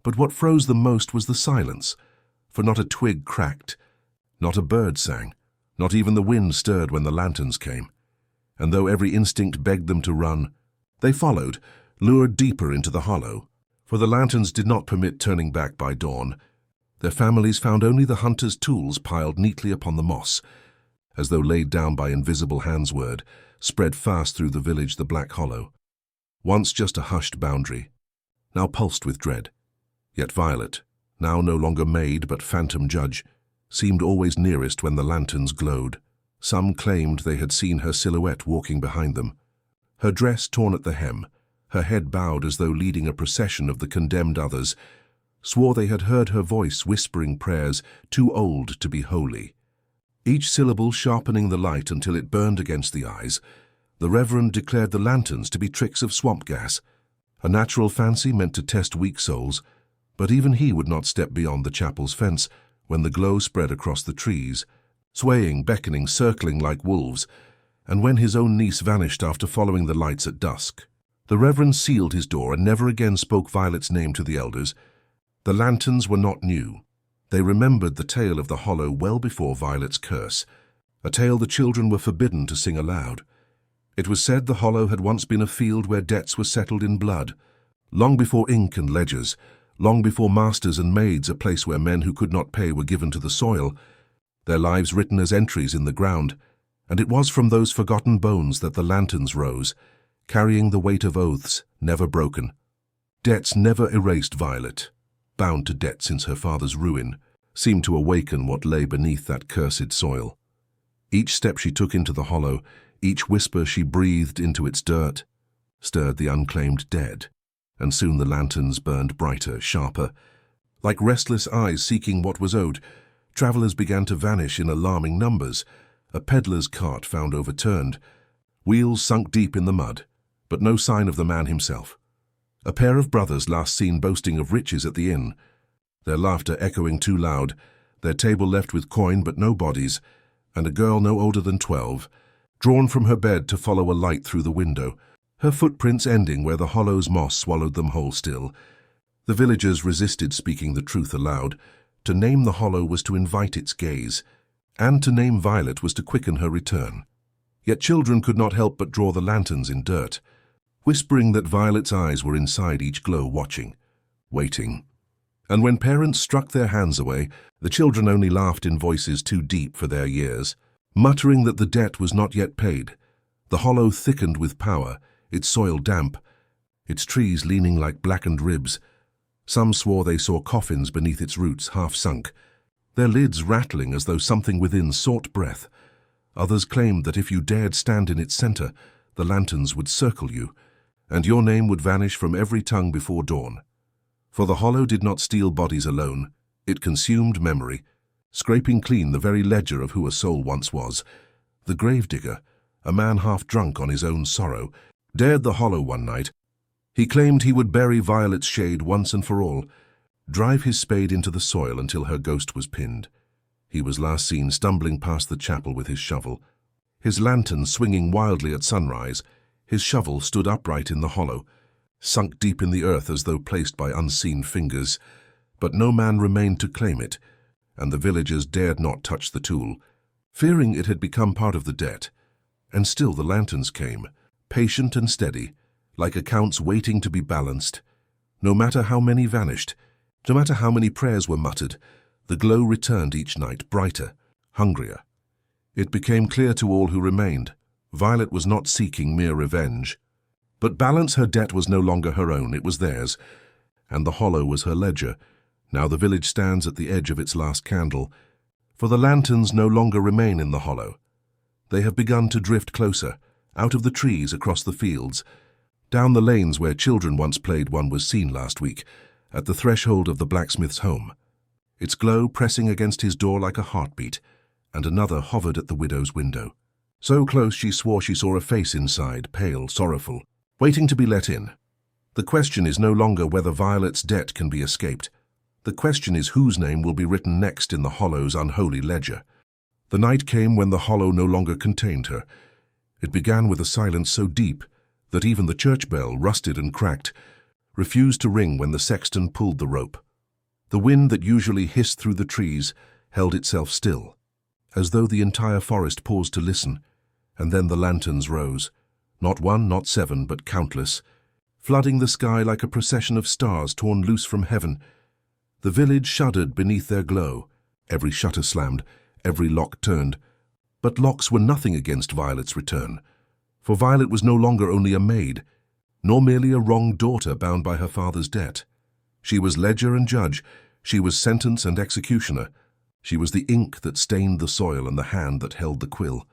But what froze them most was the silence, for not a twig cracked, not a bird sang, not even the wind stirred when the lanterns came. And though every instinct begged them to run, they followed, lured deeper into the hollow, for the lanterns did not permit turning back by dawn. Their families found only the hunter's tools piled neatly upon the moss, as though laid down by invisible hands. Word spread fast through the village. The Black Hollow, once just a hushed boundary, now pulsed with dread. Yet Violet, now no longer maid but phantom judge, seemed always nearest when the lanterns glowed. Some claimed they had seen her silhouette walking behind them, her dress torn at the hem, her head bowed as though leading a procession of the condemned others, swore they had heard her voice whispering prayers too old to be holy. Each syllable sharpening the light until it burned against the eyes. The Reverend declared the lanterns to be tricks of swamp gas, a natural fancy meant to test weak souls, but even he would not step beyond the chapel's fence when the glow spread across the trees, swaying, beckoning, circling like wolves, and when his own niece vanished after following the lights at dusk. The Reverend sealed his door and never again spoke Violet's name to the elders. The lanterns were not new. They remembered the tale of the hollow well before Violet's curse, a tale the children were forbidden to sing aloud. It was said the hollow had once been a field where debts were settled in blood, long before ink and ledgers, long before masters and maids, a place where men who could not pay were given to the soil, their lives written as entries in the ground, and it was from those forgotten bones that the lanterns rose, carrying the weight of oaths never broken. Debts never erased. Violet, bound to debt since her father's ruin, seemed to awaken what lay beneath that cursed soil. Each step she took into the hollow, each whisper she breathed into its dirt, stirred the unclaimed dead, and soon the lanterns burned brighter, sharper. Like restless eyes seeking what was owed, travelers began to vanish in alarming numbers. A peddler's cart found overturned, wheels sunk deep in the mud, but no sign of the man himself. A pair of brothers last seen boasting of riches at the inn, their laughter echoing too loud, their table left with coin but no bodies, and a girl no older than 12, drawn from her bed to follow a light through the window, her footprints ending where the hollow's moss swallowed them whole still. The villagers resisted speaking the truth aloud. To name the hollow was to invite its gaze, and to name Violet was to quicken her return. Yet children could not help but draw the lanterns in dirt, whispering that Violet's eyes were inside each glow, watching, waiting. And when parents struck their hands away, the children only laughed in voices too deep for their years, muttering that the debt was not yet paid. The hollow thickened with power, its soil damp, its trees leaning like blackened ribs. Some swore they saw coffins beneath its roots, half sunk, their lids rattling as though something within sought breath. Others claimed that if you dared stand in its center, the lanterns would circle you, and your name would vanish from every tongue before dawn. For the hollow did not steal bodies alone, it consumed memory, scraping clean the very ledger of who a soul once was. The gravedigger, a man half drunk on his own sorrow, dared the hollow one night. He claimed he would bury Violet's shade once and for all, drive his spade into the soil until her ghost was pinned. He was last seen stumbling past the chapel with his shovel, his lantern swinging wildly at sunrise. His shovel stood upright in the hollow, sunk deep in the earth as though placed by unseen fingers. But no man remained to claim it, and the villagers dared not touch the tool, fearing it had become part of the debt. And still the lanterns came, patient and steady, like accounts waiting to be balanced. No matter how many vanished, no matter how many prayers were muttered, the glow returned each night, brighter, hungrier. It became clear to all who remained, Violet was not seeking mere revenge. But balance, her debt was no longer her own, it was theirs, and the hollow was her ledger. Now the village stands at the edge of its last candle, for the lanterns no longer remain in the hollow. They have begun to drift closer, out of the trees, across the fields, down the lanes where children once played. One was seen last week, at the threshold of the blacksmith's home, its glow pressing against his door like a heartbeat, and another hovered at the widow's window. So close she swore she saw a face inside, pale, sorrowful, waiting to be let in. The question is no longer whether Violet's debt can be escaped. The question is whose name will be written next in the hollow's unholy ledger. The night came when the hollow no longer contained her. It began with a silence so deep that even the church bell, rusted and cracked, refused to ring when the sexton pulled the rope. The wind that usually hissed through the trees held itself still, as though the entire forest paused to listen, and then the lanterns rose, not one, not seven, but countless, flooding the sky like a procession of stars torn loose from heaven. The village shuddered beneath their glow, every shutter slammed, every lock turned. But locks were nothing against Violet's return, for Violet was no longer only a maid, nor merely a wronged daughter bound by her father's debt. She was ledger and judge, she was sentence and executioner, she was the ink that stained the soil and the hand that held the quill.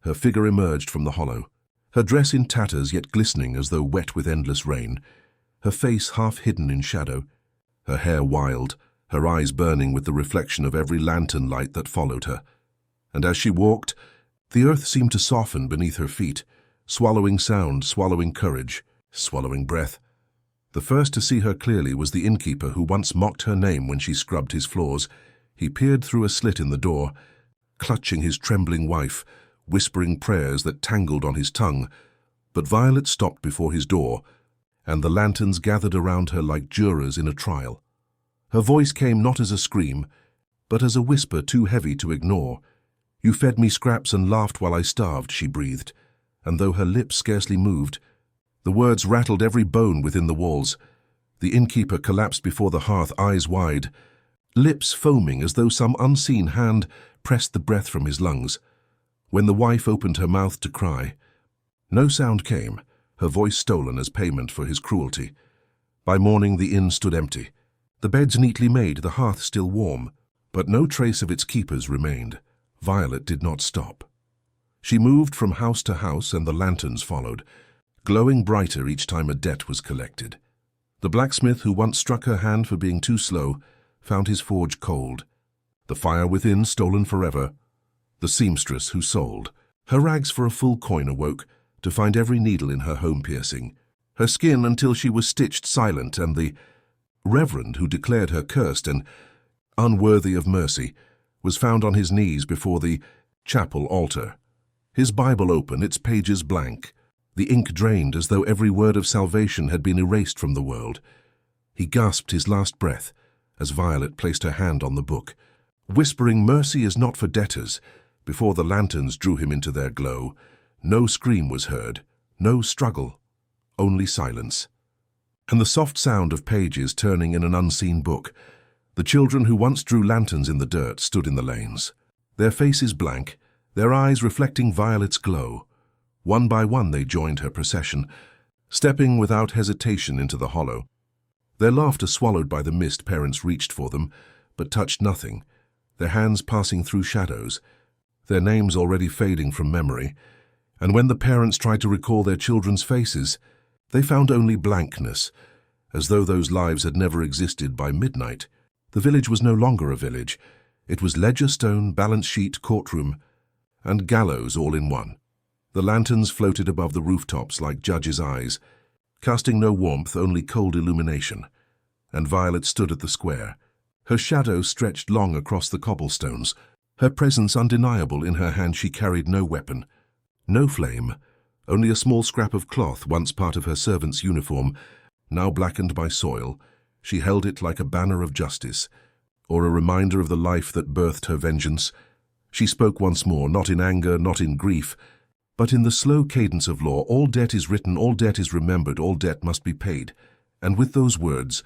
Her figure emerged from the hollow, her dress in tatters yet glistening as though wet with endless rain, her face half hidden in shadow, her hair wild, her eyes burning with the reflection of every lantern light that followed her. And as she walked, the earth seemed to soften beneath her feet, swallowing sound, swallowing courage, swallowing breath. The first to see her clearly was the innkeeper who once mocked her name when she scrubbed his floors. He peered through a slit in the door, clutching his trembling wife, whispering prayers that tangled on his tongue. But Violet stopped before his door, and the lanterns gathered around her like jurors in a trial. Her voice came not as a scream, but as a whisper too heavy to ignore. "You fed me scraps and laughed while I starved," she breathed, and though her lips scarcely moved, the words rattled every bone within the walls. The innkeeper collapsed before the hearth, eyes wide, lips foaming as though some unseen hand pressed the breath from his lungs. When the wife opened her mouth to cry, no sound came, her voice stolen as payment for his cruelty. By morning the inn stood empty, the beds neatly made, the hearth still warm, but no trace of its keepers remained. Violet did not stop. She moved from house to house, and the lanterns followed, glowing brighter each time a debt was collected. The blacksmith who once struck her hand for being too slow found his forge cold, the fire within stolen forever. The seamstress who sold her rags for a full coin awoke to find every needle in her home piercing, her skin until she was stitched silent, and the reverend who declared her cursed and unworthy of mercy was found on his knees before the chapel altar, his Bible open, its pages blank, the ink drained as though every word of salvation had been erased from the world. He gasped his last breath as Violet placed her hand on the book, whispering, "Mercy is not for debtors," before the lanterns drew him into their glow. No scream was heard, no struggle, only silence. And the soft sound of pages turning in an unseen book. The children who once drew lanterns in the dirt stood in the lanes, their faces blank, their eyes reflecting Violet's glow. One by one they joined her procession, stepping without hesitation into the hollow. Their laughter swallowed by the mist, parents reached for them, but touched nothing, their hands passing through shadows, their names already fading from memory. And when the parents tried to recall their children's faces, they found only blankness, as though those lives had never existed by midnight. The village was no longer a village. It was ledger stone, balance sheet, courtroom, and gallows all in one. The lanterns floated above the rooftops like judges' eyes, casting no warmth, only cold illumination. And Violet stood at the square. Her shadow stretched long across the cobblestones, her presence undeniable. In her hand she carried no weapon, no flame, only a small scrap of cloth, once part of her servant's uniform, now blackened by soil. She held it like a banner of justice, or a reminder of the life that birthed her vengeance. She spoke once more, not in anger, not in grief, but in the slow cadence of law. All debt is written, all debt is remembered, all debt must be paid. And with those words,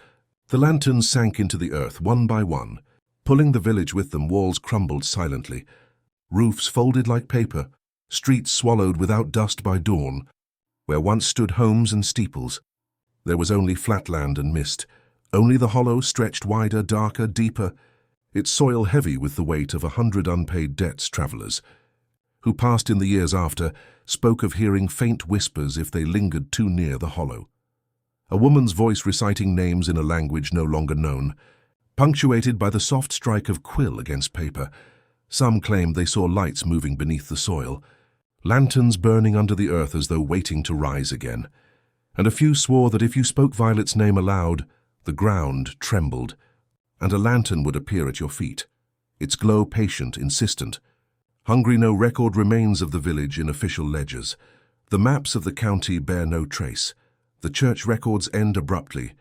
the lanterns sank into the earth one by one, pulling the village with them. Walls crumbled silently, roofs folded like paper, streets swallowed without dust by dawn. Where once stood homes and steeples, there was only flat land and mist. Only the hollow stretched wider, darker, deeper, its soil heavy with the weight of 100 unpaid debts. Travelers, who passed in the years after, spoke of hearing faint whispers if they lingered too near the hollow. A woman's voice reciting names in a language no longer known, punctuated by the soft strike of quill against paper. Some claimed they saw lights moving beneath the soil, lanterns burning under the earth as though waiting to rise again. And a few swore that if you spoke Violet's name aloud, the ground trembled, and a lantern would appear at your feet, its glow patient, insistent. Hungry, no record remains of the village in official ledgers. The maps of the county bear no trace. The church records end abruptly.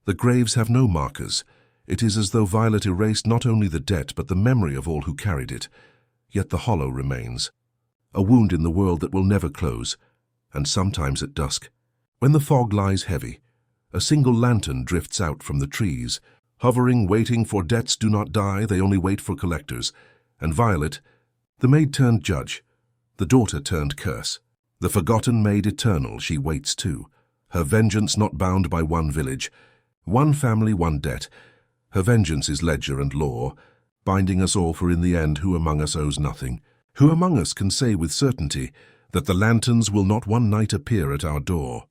The graves have no markers. It is as though Violet erased not only the debt but the memory of all who carried it. Yet the hollow remains, a wound in the world that will never close. And sometimes at dusk, when the fog lies heavy, a single lantern drifts out from the trees, hovering, waiting for debts do not die, they only wait for collectors. And Violet, the maid turned judge, the daughter turned curse, the forgotten maid eternal, she waits too. Her vengeance not bound by one village, one family, one debt. Her vengeance is ledger and law, binding us all, for in the end who among us owes nothing? Who among us can say with certainty that the lanterns will not one night appear at our door?